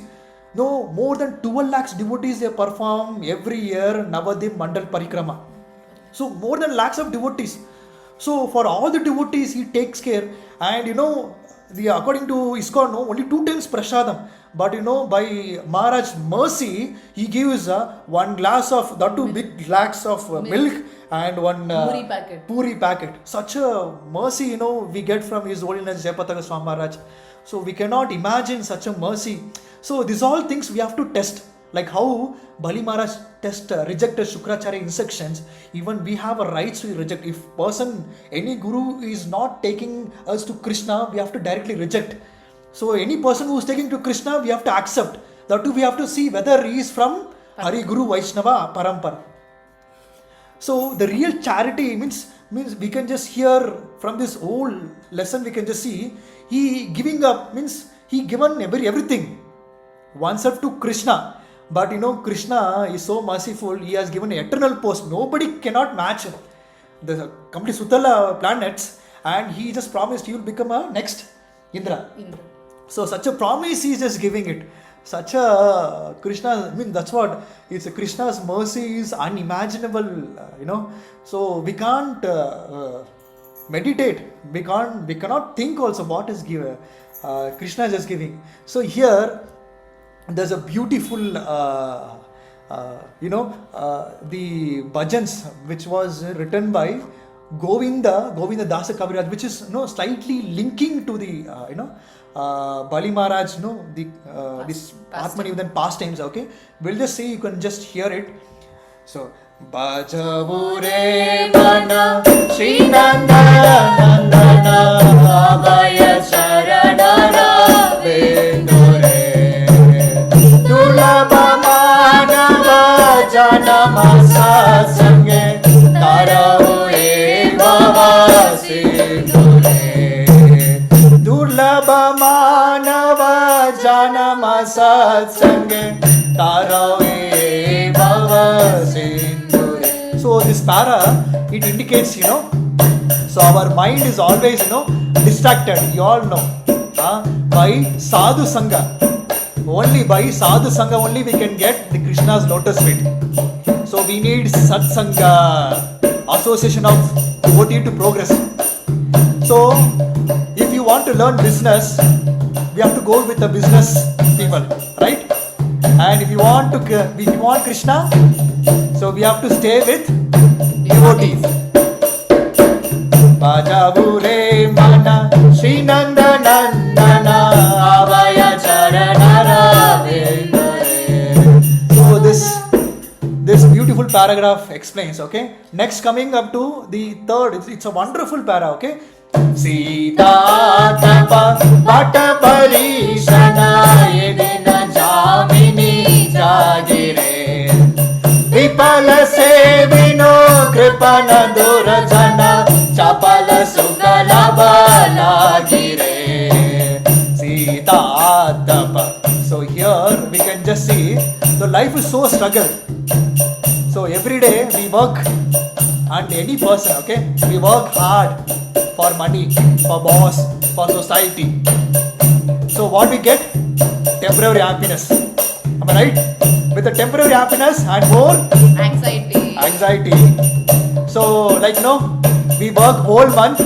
[SPEAKER 2] More than 12 lakhs devotees they perform every year Navadip Mandal Parikrama. So more than lakhs of devotees. So for all the devotees he takes care, and according to ISKCON, only 2 times prasadam. But by Maharaj's mercy, he gives 1 glass of, that 2 big glass of milk and 1 puri packet. Such a mercy, we get from His Holiness Jayapataka Swami Maharaj. So we cannot imagine such a mercy. So these all things we have to test. Like how Bali Maharaj rejected Shukracharya instructions, even we have a right to reject. If any guru is not taking us to Krishna, we have to directly reject. So any person who is taking to Krishna, we have to accept. That too we have to see whether he is from Hari Guru Vaishnava Parampara. So the real charity means we can just hear from this whole lesson, we can just see he giving up means he given everything oneself to Krishna. But Krishna is so merciful, he has given an eternal post. Nobody cannot match the complete Sutala planets, and he just promised he will become a next Indra. So such a promise he is just giving it. Such a Krishna, that's what it's a Krishna's mercy is unimaginable, So we can't meditate, we cannot think also what is given. Krishna is just giving. So here there's a beautiful the bhajans which was written by Govinda Dasa Kaviraj, which is slightly linking to the Bali Maharaj, this Atmanivedan pastimes. Okay, we'll just see, you can just hear it. So Bhajavure Mana Shri Nandana Nandana Abhaya Sharanara Vendure Durlabha Manava Janama Satsange Tarao Bhava Sindhure Durlabha Manava Janama Satsange Tarao Bhava Sindhure. So this para, it indicates, so our mind is always, distracted, you all know, by sadhu sangha. Only by sadhu sangha only we can get the Krishna's lotus feet. So we need satsanga, association of devotee to progress. So if you want to learn business, we have to go with the business people, right? And if you want Krishna, so we have to stay with devotees. Bhajavure Mana Shri Nanda Nandana Avaya Charanara Vendure. So this beautiful paragraph explains, okay? Next, coming up to the third, it's a wonderful para, okay? Sita Tapa Pata Parishana Yedina Jamini Jagire Vipala Sevino Kripana Durajana Chapala Sukalaba Lagire Sita Tapa. So here we can just see the life is so struggle. So every day we work, and any person, okay, we work hard for money, for boss, for society. So what we get? Temporary happiness. Am I right? With the temporary happiness and more anxiety. So like we work whole month,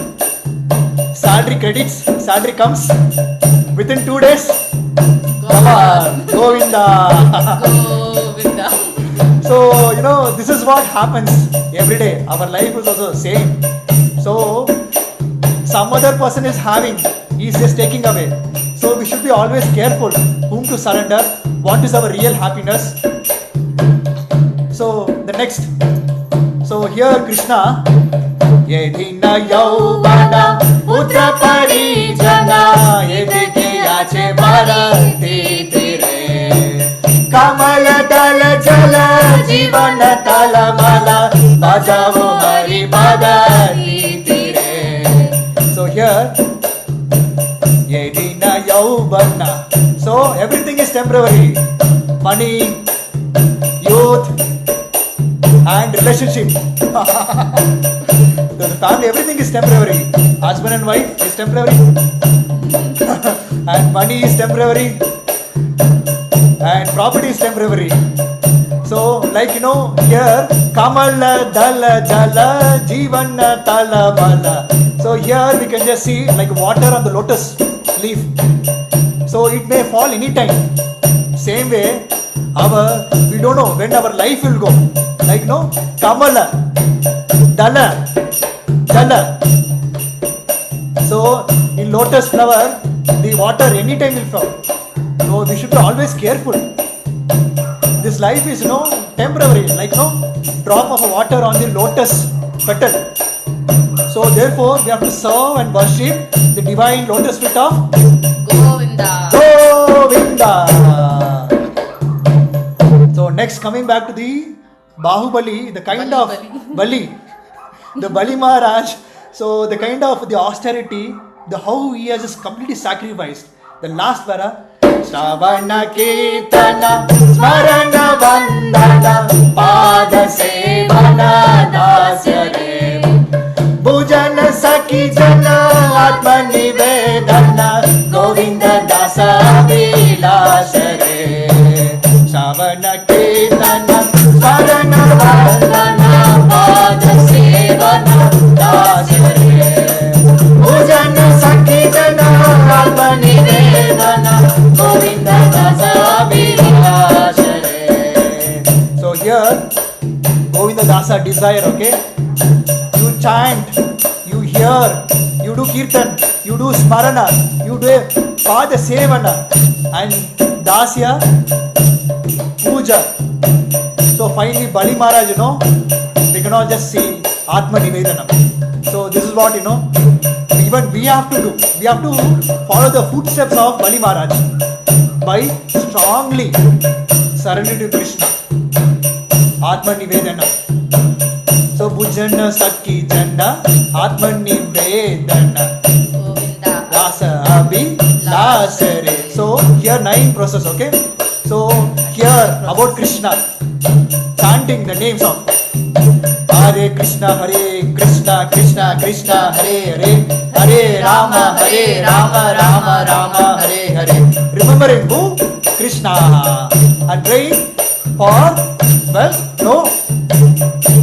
[SPEAKER 2] salary credits, salary comes within 2 days. Come on, Govinda. So this is what happens every day. Our life is also the same. So some other person is having, he is just taking away. So we should be always careful whom to surrender, what is our real happiness. So the next. So here Krishna, Yedina Yauvana Putra Parijana Yedikiyache Bharati Tire Kamala Dala Jala Jivana Tala Mala Bajavo Haripadadi Tire. So here Yedina Yauvana. So everything is temporary. Money, youth, and relationship. The family, everything is temporary. Husband and wife is temporary. And money is temporary. And property is temporary. So like here Kamala Dala Jala Jivana Tala Bala. So here we can just see like water on the lotus leaf. So it may fall anytime. Same way we don't know when our life will go. Like Kamala, Dala, Jala. So in lotus flower, the water anytime will flow. So we should be always careful. This life is temporary, like drop of water on the lotus petal. So therefore we have to serve and worship the divine lotus feet of Govinda. So next, coming back to the Bahubali, the kind of Bali, the Bali Maharaj. So the kind of the austerity, the how he has just completely sacrificed. The last para, Shravana Kirtana Smarana Vandana Pada Sevana Dasyare Bhujana Saki Jana Atma Nivedana Govinda Dasa Vilasare Shravana Kirtana Smarana Vandana Pada Sevana Dasyare Bhujana Saki Jana Atma Nivedana Govinda Dasa Vilasare. So here Govinda Dasa desire, okay? You chant, you hear, you do kirtan, you do smarana, you do pada sevana and dasya puja. So finally Bali Maharaj, we cannot just see Atma Nivedanam. So this is what even we have to do. We have to follow the footsteps of Bali Maharaj by strongly surrendering to Krishna. Atma Nivedanam. So Bhujana Sakhi Jana Atma Nivedana Rasa Abhi Lasare. So here 9 process, okay? So here about Krishna, chanting the names of Hare Krishna, Krishna Krishna, Hare Hare, Hare Rama, Rama Rama, Hare Hare. Remembering who? Krishna. And praying for,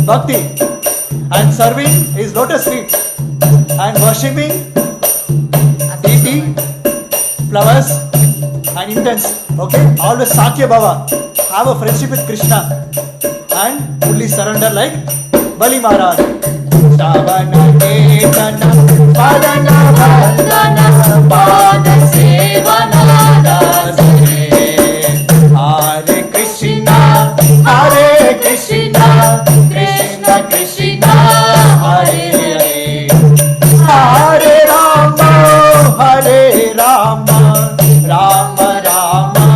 [SPEAKER 2] bhakti. And serving his lotus feet. And worshipping deity, flowers and incense. Okay? Always Sakya Bhava. Have a friendship with Krishna. And fully surrender like Bali Maharaj. Shavana Ketana Padana Vandana Pada Sevana Dasare Hare Krishna Krishna Krishna Hare Hare Hare Rama Rama Rama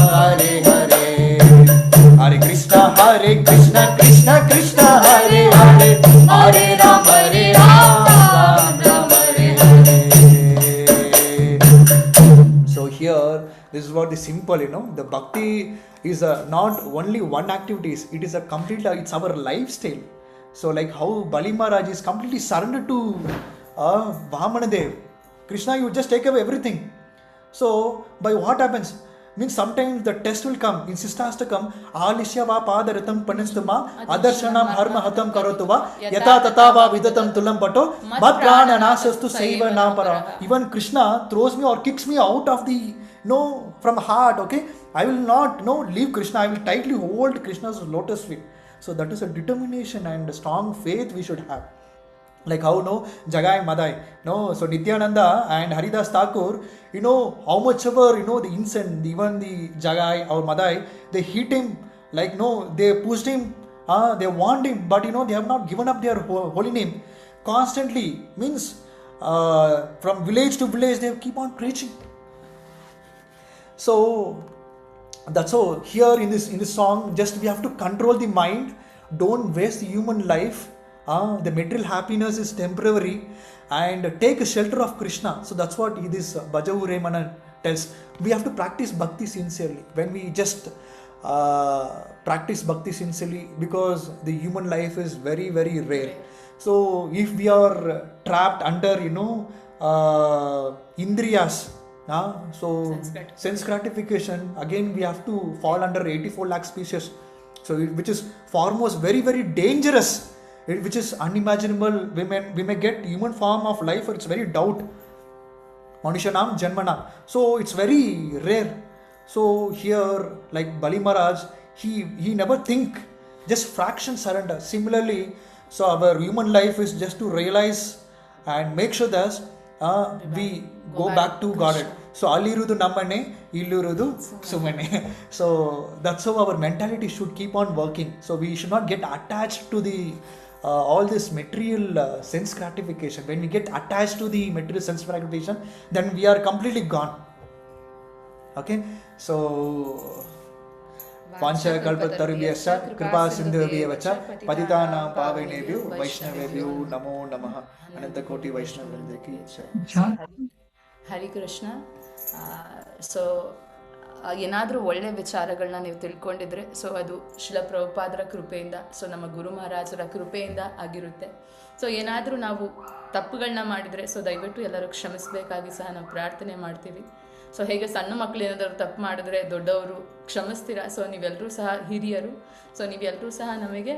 [SPEAKER 2] Hare Hare Hare Krishna Krishna Krishna Hare Hare Hare Rama Rama Hare Hare. So the simple, the bhakti is not only one activities, it is a complete, it's our lifestyle. So like how Bali Maharaj is completely surrendered to Vamanadev. Krishna, you just take away everything. So by what happens? Means sometimes the test will come. In Sistastakam, Alisya va padaratam panistama, adarshanam harma hatam karotuva, yata tatava vidatam tulam pato, mat prana nasastu saiva napara. Even Krishna throws me or kicks me out of the, from heart, okay? I will not, leave Krishna. I will tightly hold Krishna's lotus feet. So that is a determination and a strong faith we should have. Like how Jagai Madai, so Nityananda and Haridas Thakur, how much ever, the incense, even the Jagai or Madai, they hit him, like they pushed him, they warned him, but they have not given up their holy name. Constantly, means from village to village, they keep on preaching. So that's all. Here in this song, just we have to control the mind, don't waste human life. The material happiness is temporary, and take a shelter of Krishna. So that's what this Bhajavu Remana tells. We have to practice bhakti sincerely. When we just practice bhakti sincerely, because the human life is very, very rare. So if we are trapped under, indriyas, so sense gratification, again we have to fall under 84 lakh species. So which is foremost very, very dangerous. Which is unimaginable. We may get human form of life, or it's very doubt. Manushanam Janmana. So it's very rare. So here, like Bali Maharaj, he never think, just fraction surrender. Similarly, so our human life is just to realize and make sure that we go back to Godhead. So Alirudu Namane, Illurudu Sumane. So that's how our mentality should keep on working. So we should not get attached to the all this material sense gratification. When we get attached to the material sense gratification, then we are completely gone. Okay, so Pancha Kalpatarubhyascha Kripa Sindhuvyevacha Patitanam Pavanebhyo Vaishnavebhyo Namo Namaha. Ananta Koti Vaishnavendeki.
[SPEAKER 4] Hari Krishna. So ಏನಾದರೂ ಒಳ್ಳೆಯ ವಿಚಾರಗಳನ್ನ ನೀವು ತಿಳ್ಕೊಂಡಿದ್ರೆ so ಅದು ಶಿಲ ಪ್ರಭುಪಾದರ ಕೃಪೆಯಿಂದ, so ನಮ್ಮ ಗುರು ಮಹಾರಾಜರ ಕೃಪೆಯಿಂದ ಆಗಿರುತ್ತೆ. ಸೊ ಏನಾದರೂ ನಾವು ತಪ್ಪುಗಳನ್ನ ಮಾಡಿದರೆ ಸೊ ದಯವಿಟ್ಟು ಎಲ್ಲರೂ ಕ್ಷಮಿಸಬೇಕಾಗಿ ಸಹ ನಾವು ಪ್ರಾರ್ಥನೆ ಮಾಡ್ತೀವಿ. ಸೊ ಹೇಗೆ ಸಣ್ಣ ಮಕ್ಕಳು ಏನಾದರೂ ತಪ್ಪು ಮಾಡಿದ್ರೆ ದೊಡ್ಡವರು ಕ್ಷಮಿಸ್ತೀರಾ, ಸೊ ನೀವೆಲ್ಲರೂ ಸಹ ಹಿರಿಯರು, ಸೊ ನೀವೆಲ್ಲರೂ ಸಹ ನಮಗೆ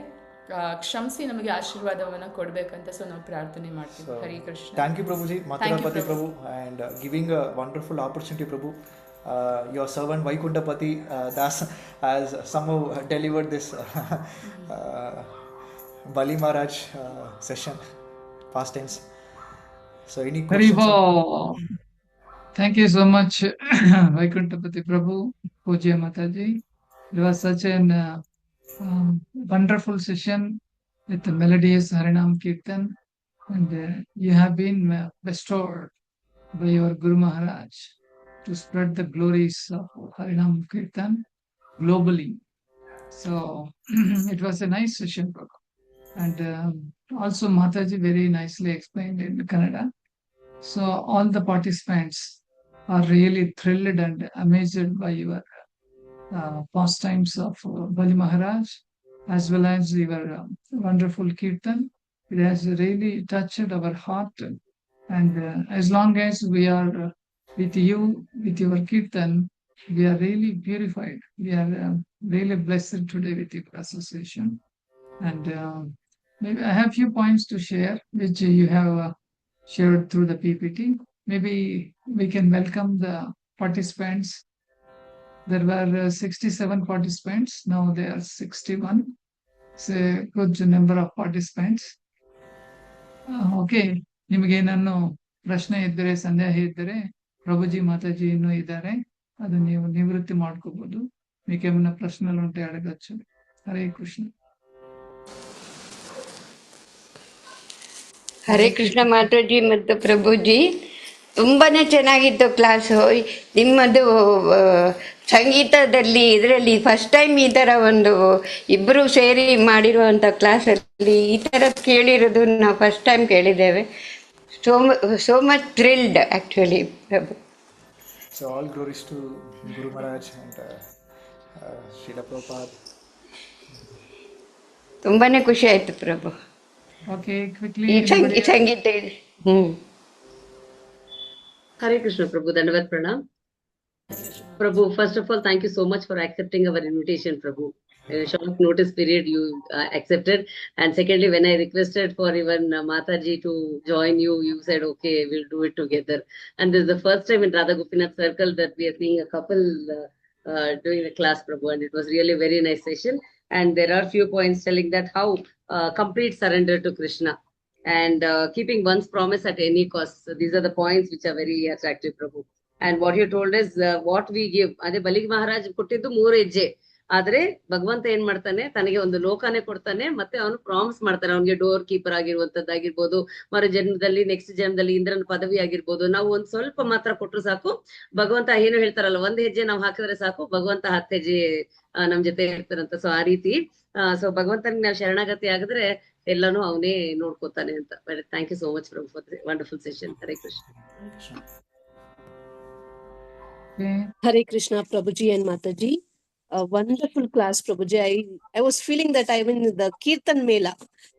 [SPEAKER 4] ಕ್ಷಮಿಸಿ ನಮಗೆ ಆಶೀರ್ವಾದವನ್ನು ಕೊಡಬೇಕಂತ ಸೊ ನಾವು ಪ್ರಾರ್ಥನೆ ಮಾಡ್ತೀವಿ. ಹರಿ ಕೃಷ್ಣ.
[SPEAKER 2] ಥ್ಯಾಂಕ್ ಯು ಪ್ರಭುಜಿ, ಮಾತೃಪತಿ Prabhu, and giving a wonderful opportunity Prabhu. Your servant Vaikunthapati Das has somehow delivered this Bali Maharaj session, past tense. So any questions?
[SPEAKER 1] Thank you so much Vaikunthapati Prabhu, Pujya Mataji. It was such an wonderful session with the melodious Harinam Kirtan, and you have been bestowed by your Guru Maharaj to spread the glories of Harinam Kirtan globally. So it was a nice session, Prabhu. And also Mataji very nicely explained in Kannada. So all the participants are really thrilled and amazed by your pastimes of Bali Maharaj, as well as your wonderful Kirtan. It has really touched our heart. And as long as we are with you, with your Kirtan, we are really purified. We are really blessed today with your association. And maybe I have few points to share, which you have shared through the PPT. Maybe we can welcome the participants. There were 67 participants. Now there are 61. It's a good number of participants. Okay. ನಿಮಗೆ ನಾನು ಪ್ರಶ್ನೆ ಇದ್ದರೆ, ಸಂದೇಹ ಇದ್ದರೆ, ಪ್ರಭುಜಿ ಮಾತಾಜಿ ಇನ್ನೂ ಇದ್ದಾರೆ, ಅದು ನೀವು ನಿವೃತ್ತಿ ಮಾಡ್ಕೋಬಹುದು. మీకేమైనా ప్రశ్నలు ఉంటే అడగచ్చు. హరే కృష్ణ.
[SPEAKER 9] ಹರೇ ಕೃಷ್ಣ ಮಾತಾಜಿ ಮತ್ತು ಪ್ರಭುಜಿ, ತುಂಬಾನೇ ಚೆನ್ನಾಗಿತ್ತು ಕ್ಲಾಸು. ನಿಮ್ಮದು ಸಂಗೀತದಲ್ಲಿ ಇದರಲ್ಲಿ ಫಸ್ಟ್ ಟೈಮ್ ಈ ಥರ ಒಂದು ಇಬ್ಬರು ಸೇರಿ ಮಾಡಿರುವಂಥ ಕ್ಲಾಸಲ್ಲಿ ಈ ಥರ ಕೇಳಿರೋದು ನಾವು ಫಸ್ಟ್ ಟೈಮ್ ಕೇಳಿದ್ದೇವೆ. so much thrilled actually, Prabhu.
[SPEAKER 2] So all glories to Guru Maharaj and Srila Prabhupada.
[SPEAKER 9] ತುಂಬಾನೇ ಖುಷಿ ಆಯ್ತು ಪ್ರಭು.
[SPEAKER 1] Okay, quickly,
[SPEAKER 9] ಈ
[SPEAKER 1] anybody else?
[SPEAKER 9] Sangeetha
[SPEAKER 10] Hare Krishna Prabhu, Dandavat Pranam. Prabhu, first of all, thank you so much for accepting our invitation, Prabhu. In a short notice period, you accepted. And secondly, when I requested for even Mataji to join you, you said, okay, we'll do it together. And this is the first time in Radha Gopinath circle that we are seeing a couple doing the class, Prabhu. And it was really a very nice session. And there are few points telling that how complete surrender to Krishna and keeping one's promise at any cost. So these are the points which are very attractive, Prabhu. And what you told is what we give. ಅದೇ ಬಲಿಗ್ ಮಹಾರಾಜ್ ಕೊಟ್ಟಿದ್ದು 3 ಹೆಜ್ಜೆ. ಆದ್ರೆ ಭಗವಂತ ಏನ್ ಮಾಡ್ತಾನೆ, ತನಗೆ ಒಂದು ಲೋಕನೇ ಕೊಡ್ತಾನೆ, ಮತ್ತೆ ಅವನು ಪ್ರಾಮಿಸ್ ಮಾಡ್ತಾನೆ, ಅವನಿಗೆ ಡೋರ್ ಕೀಪರ್ ಆಗಿರುವಂತದ್ದಾಗಿರ್ಬೋದು, ಮರು ಜನ್ಮದಲ್ಲಿ ನೆಕ್ಸ್ಟ್ ಜನ್ಮದಲ್ಲಿ ಇಂದ್ರನ ಪದವಿ ಆಗಿರ್ಬೋದು. ನಾವು ಒಂದ್ ಸ್ವಲ್ಪ ಮಾತ್ರ ಕೊಟ್ರು ಸಾಕು, ಭಗವಂತ ಏನು ಹೇಳ್ತಾರಲ್ಲ, 1 ಹೆಜ್ಜೆ ನಾವು ಹಾಕಿದ್ರೆ ಸಾಕು, ಭಗವಂತ 10 ಹೆಜ್ಜೆ ನಮ್ ಜೊತೆ ಇರ್ತಾರಂತ. ಸೊ ಆ ರೀತಿ ಸೊ ಭಗವಂತನಿಗೆ ನಾವು ಶರಣಾಗತಿ ಆಗಿದ್ರೆ ಎಲ್ಲಾನು ಅವನೇ ನೋಡ್ಕೋತಾನೆ ಅಂತ. Thank you so much Prabhu for wonderful session. Hare Krishna.
[SPEAKER 5] Hare Krishna, Prabhuji and Mataji. A wonderful class, Prabhuji. I was feeling that I'm in the Kirtan Mela.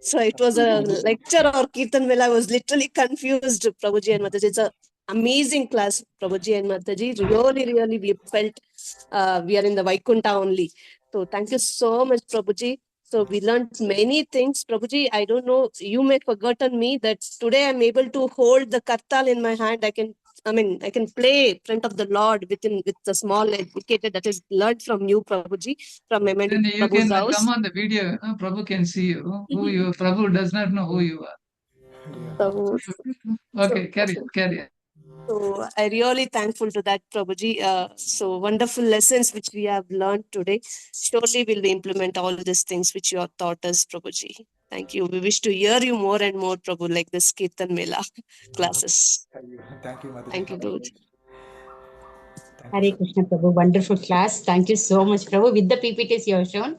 [SPEAKER 5] So it was a lecture or Kirtan Mela. I was literally confused, Prabhuji and Mataji. It's an amazing class, Prabhuji and Mataji. Really, really, we felt we are in the Vaikuntha only. So thank you so much, Prabhuji. So we learned many things. Prabhuji, I don't know, you may have forgotten me that today I'm able to hold the kartal in my hand. I can play in front of the Lord with the small educated that is learned from you, Prabhuji, from MND
[SPEAKER 1] Then you
[SPEAKER 5] Prabhu's
[SPEAKER 1] can
[SPEAKER 5] house.
[SPEAKER 1] come on the video. Prabhu can see you. Who you? Prabhu does not know who you are. Okay, carry on.
[SPEAKER 5] So I really thankful to that, Prabhuji. So wonderful lessons which we have learned today. Surely we'll implement all these things which you have taught us, Prabhuji. Thank you. We wish to hear you more and more, Prabhu, like this Kirtan Mela classes.
[SPEAKER 2] Thank you, Mataji.
[SPEAKER 5] Thank you, Prabhuji.
[SPEAKER 3] Hare Krishna Prabhu, wonderful class. Thank you so much, Prabhu. With the PPTs you have shown,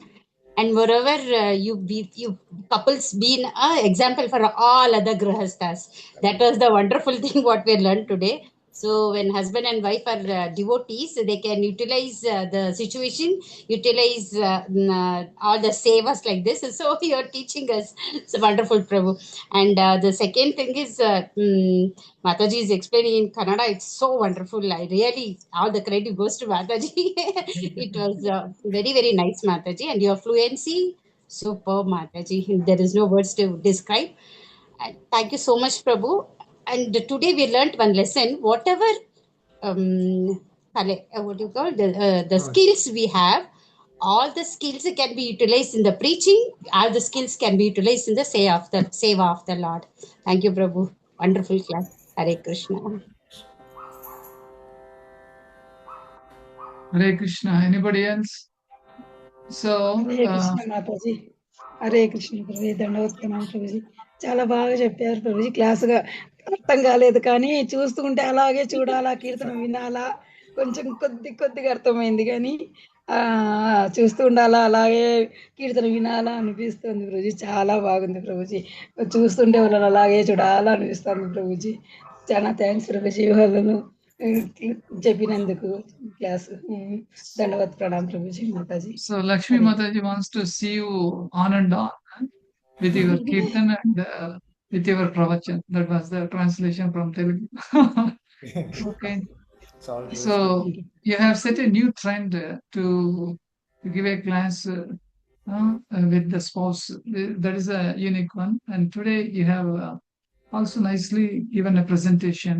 [SPEAKER 3] and moreover, you couples been an example for all other grahastas. That was the wonderful thing what we learned today. So when husband and wife are devotees, they can utilize the situation, utilize all the sevas like this. So you're teaching us. It's wonderful, Prabhu. And the second thing is Mataji is explaining in Kannada. It's so wonderful. I really, all the credit goes to Mataji. It was very, very nice, Mataji. And your fluency, superb, Mataji. There is no words to describe. And thank you so much, Prabhu. And today we learnt one lesson. Whatever, what do you call the skills we have, all the skills can be utilized in the preaching. All the skills can be utilized in the seva of the Lord. Thank you, Prabhu. Wonderful class. Hare Krishna.
[SPEAKER 1] Hare Krishna. Anybody else? So,
[SPEAKER 11] Hare Krishna Mataji. Hare Krishna Prabhuji, దండవత్కనాం Prabhuji. చాలా బాగా చెప్పారు ప్రభుజీ. క్లాసుగా అర్థం కాలేదు, కానీ చూస్తుంటే అలాగే చూడాలా, కీర్తనం వినాలా, కొంచెం కొద్దిగా అర్థమైంది, కానీ చూస్తూ ఉండాలా, అలాగే కీర్తన వినాలా అనిపిస్తుంది ప్రభుజీ. చాలా బాగుంది ప్రభుజీ. చూస్తుంటే వాళ్ళని అలాగే చూడాలా అనిపిస్తుంది ప్రభుజీ. చాలా థ్యాంక్స్ ప్రభుజీ వాళ్ళను చెప్పినందుకు class. దండవత్ ప్రణాం Prabhuji, Mataji.
[SPEAKER 1] So Lakshmi Mataji wants to see you on and on with your kirtan and with your pravachan. That was the translation from Telugu. Okay. So you have set a new trend to give a class with the spouse. That is a unique one. And today you have also nicely given a presentation.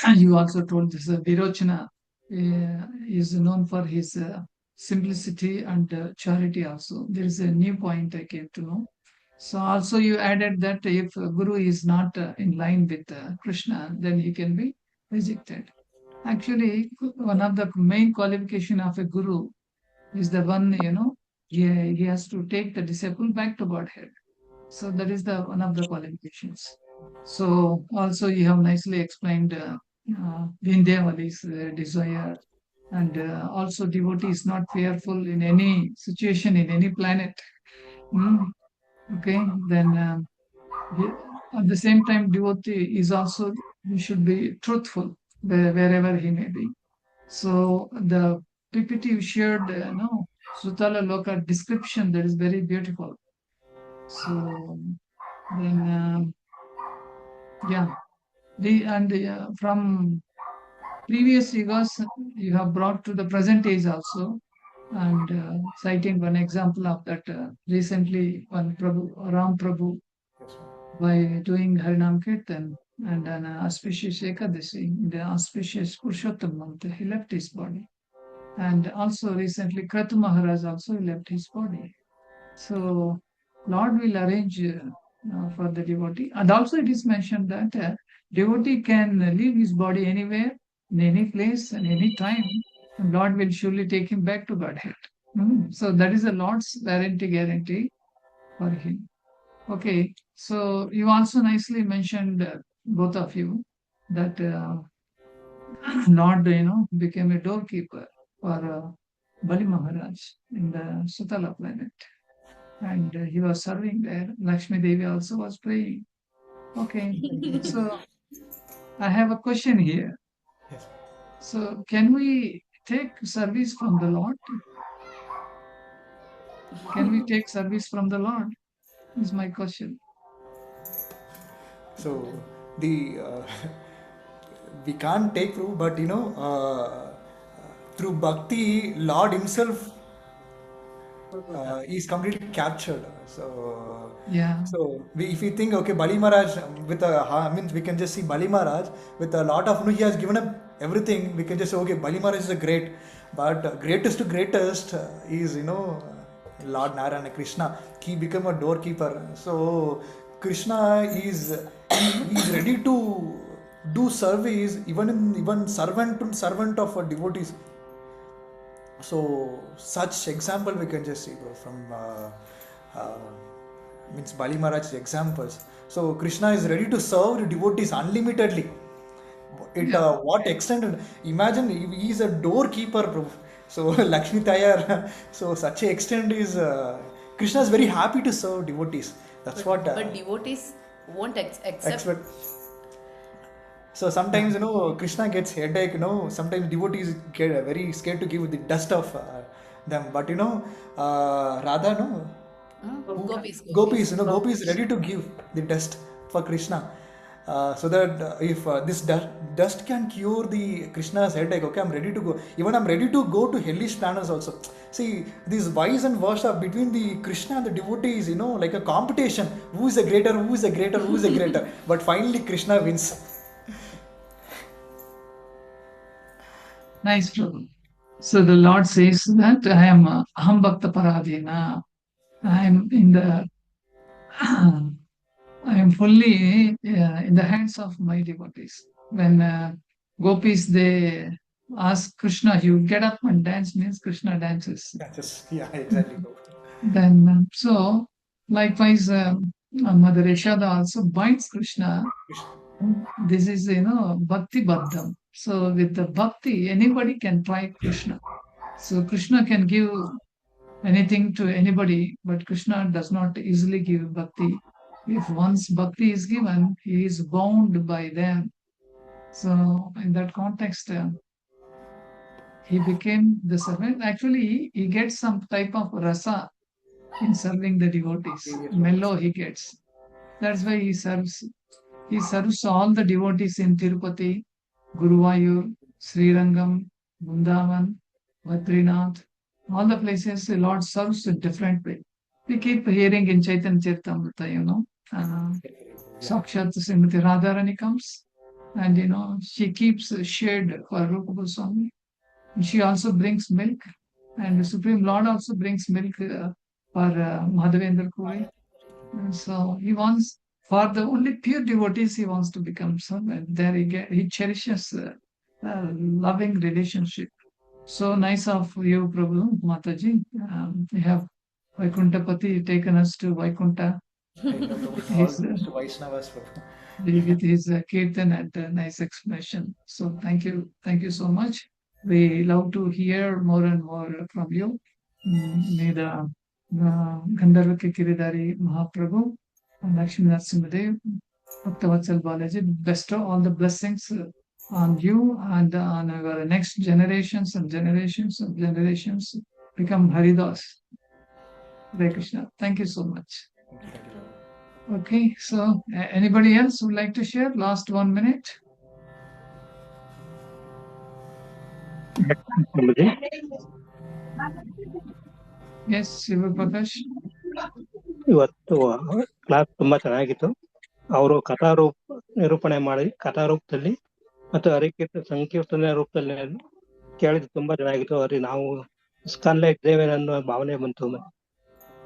[SPEAKER 1] And you also told this Virochana is known for his simplicity and charity also. There is a new point I came to know. So also you added that if Guru is not in line with Krishna, then he can be rejected. Actually, one of the main qualification of a Guru is the one, he has to take the disciple back to Godhead. So that is one of the qualifications. So also you have nicely explained Vindhyavali's desire, and also devotee is not fearful in any situation, in any planet. Okay, then at the same time devotee is also, he should be truthful. wherever he may be. So the PPT you shared, Sutala Loka description, that is very beautiful. So then, from previous yugas you have brought to the present age also, and citing one example of that recently, one Ram Prabhu, by doing Harinam Kirtan and an auspicious Ekadasi, the auspicious Purushottam month, he left his body. And also recently Kratu Maharaj also left his body. So Lord will arrange for the devotee. And also it is mentioned that devotee can leave his body anywhere, in any place and any time, and Lord will surely take him back to Godhead. So that is the Lord's guarantee for him. Okay, so you also nicely mentioned, both of you, that Lord, became a doorkeeper for Bali Maharaj in the Sutala planet. And he was serving there. Lakshmi Devi also was praying. Okay, so I have a question here.
[SPEAKER 2] Yes.
[SPEAKER 1] So can we take service from the Lord? Can we take service from the Lord? Is my question.
[SPEAKER 2] So the we can't take through, but through bhakti, Lord Himself is completely captured. So
[SPEAKER 1] Yeah.
[SPEAKER 2] So if we think, okay, Bali Maharaj means we can just see Bali Maharaj with a lot of, he has given up everything. We can just say, okay, Bali Maharaj is a great, but greatest to greatest is, Lord Narayana Krishna. He became a doorkeeper. So Krishna is ready to do service even servant of devotees. So such example we can just see, bro, from means Bali Maharaj's examples. So Krishna is ready to serve the devotees unlimitedly. What extent? Imagine he is a doorkeeper, bro. So Lakshmi Tayar. So such a extent is Krishna is very happy to serve devotees. That's
[SPEAKER 4] but
[SPEAKER 2] what.
[SPEAKER 4] devotees won't accept.
[SPEAKER 2] Expect. So sometimes Krishna gets headache. Sometimes devotees get very scared to give the dust of them. But Radha, Gopis is ready to give the dust for Krishna. So that if this dust can cure the Krishna's headache, okay, I'm ready to go. Even I'm ready to go to hellish planets also. See, these vice and versa between the Krishna and the devotees, like a competition. Who is a greater? Who is a greater? Who is a greater? But finally, Krishna wins.
[SPEAKER 1] Nice, Prabhu. So the Lord says that I am Aham Bhakta Paradina. I am in the I am fully in the hands of my devotees. When gopis, they ask Krishna, you get up and dance, means Krishna dances.
[SPEAKER 2] Yeah, exactly.
[SPEAKER 1] Then so likewise, Mother Yashoda also binds Krishna. This is bhakti baddham. So with the bhakti, anybody can try Krishna. So Krishna can give anything to anybody, but Krishna does not easily give bhakti. If once bhakti is given, he is bound by them. So in that context, he became the servant. Actually, he gets some type of rasa in serving the devotees. Mellow he gets. That's why he serves. He serves all the devotees in Tirupati, Guruvayur, Srirangam, Vrindavan, Badrinath, all the places the Lord serves in different way. We keep hearing in Chaitanya Charitamrita, Sakshat Srimati Radharani comes, and she keeps shade for Rupa Goswami. And she also brings milk, and the Supreme Lord also brings milk for Madhavendra Puri. And so he wants, for the only pure devotees, he wants to become servant. There he cherishes a loving relationship. So nice of you, Prabhu, Mataji. You have Vaikunthapati taken us to Vaikunta. With his kirtan and nice explanation. So thank you so much. We love to hear more and more from you. May the Gandharva Kiridari Mahaprabhu and Lakshmi Narasimhadev, Bhaktavatsal Balaji bestow all the blessings on you and on our next generations and generations of generations become Haridas. Hare Krishna. Thank you so much. Okay, so anybody else would like to share? Last 1 minute. Yes, Shiva Prakash.
[SPEAKER 12] ಇವತ್ತು class ತುಂಬಾ ಚೆನ್ನಾಗಿತ್ತು. ಅವರು ನಿರೂಪಣೆ ಮಾಡಿ ಕಥಾರೂಪದಲ್ಲಿ ಮತ್ತು ಸಂಕೀರ್ತನೆ ರೂಪದಲ್ಲಿ ಕೇಳಿದ್ದು ತುಂಬಾ ಚೆನ್ನಾಗಿತ್ತು. ಅವ್ರಿಗೆ ನಾವು ಇಸ್ಕಾನ್ಲೇ ಇದ್ದೇವೆ ಅನ್ನೋ ಭಾವನೆ ಬಂತು.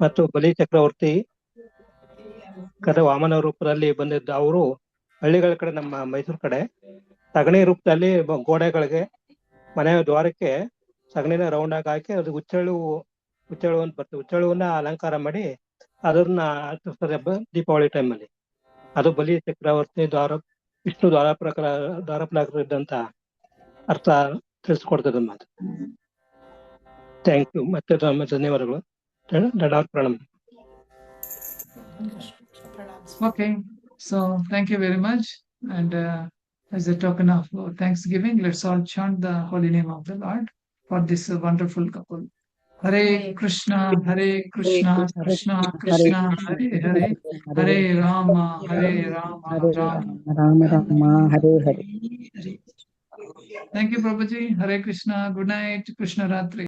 [SPEAKER 12] ಮತ್ತು ಬಲಿ ಚಕ್ರವರ್ತಿ ವಾಮನ ರೂಪದಲ್ಲಿ ಬಂದಿದ್ದ ಅವರು ಹಳ್ಳಿಗಳ ಕಡೆ, ನಮ್ಮ ಮೈಸೂರು ಕಡೆ ಸಗಣಿ ರೂಪದಲ್ಲಿ ಗೋಡೆಗಳಿಗೆ ಮನೆಯ ದ್ವಾರಕ್ಕೆ ಸಗಣಿನ ರೌಂಡ್ ಆಗಿ ಹಾಕಿ ಅದು ಹುಚ್ಚೆಳು ಅಂತ ಬರ್ತದೆ. ಹುಚ್ಚೆಳುವನ್ನ ಅಲಂಕಾರ ಮಾಡಿ ಅದನ್ನ ಆಚರಿಸ್ತಾರೆ ದೀಪಾವಳಿ ಟೈಮಲ್ಲಿ. ಅದು ಬಲಿ ಚಕ್ರವರ್ತಿ ವಿಷ್ಣು ದ್ವಾರಪಾಲಕರು ಇದ್ದಂತ ಅರ್ಥ ತಿಳಿಸ್ಕೊಡ್ತದೆ ಮಾತು. Thank you. ಮತ್ತೆ ಧನ್ಯವಾದಗಳು. ಪ್ರಣಾಮ.
[SPEAKER 1] Okay, so thank you very much. And as a token of thanksgiving, let's all chant the holy name of the Lord for this wonderful couple. Hare Krishna, Krishna Krishna, Hare Hare, Hare Rama, Rama,
[SPEAKER 8] Rama, Hare Hare.
[SPEAKER 1] Thank you, Prabhuji. Hare Krishna. Good night. Krishna Ratri.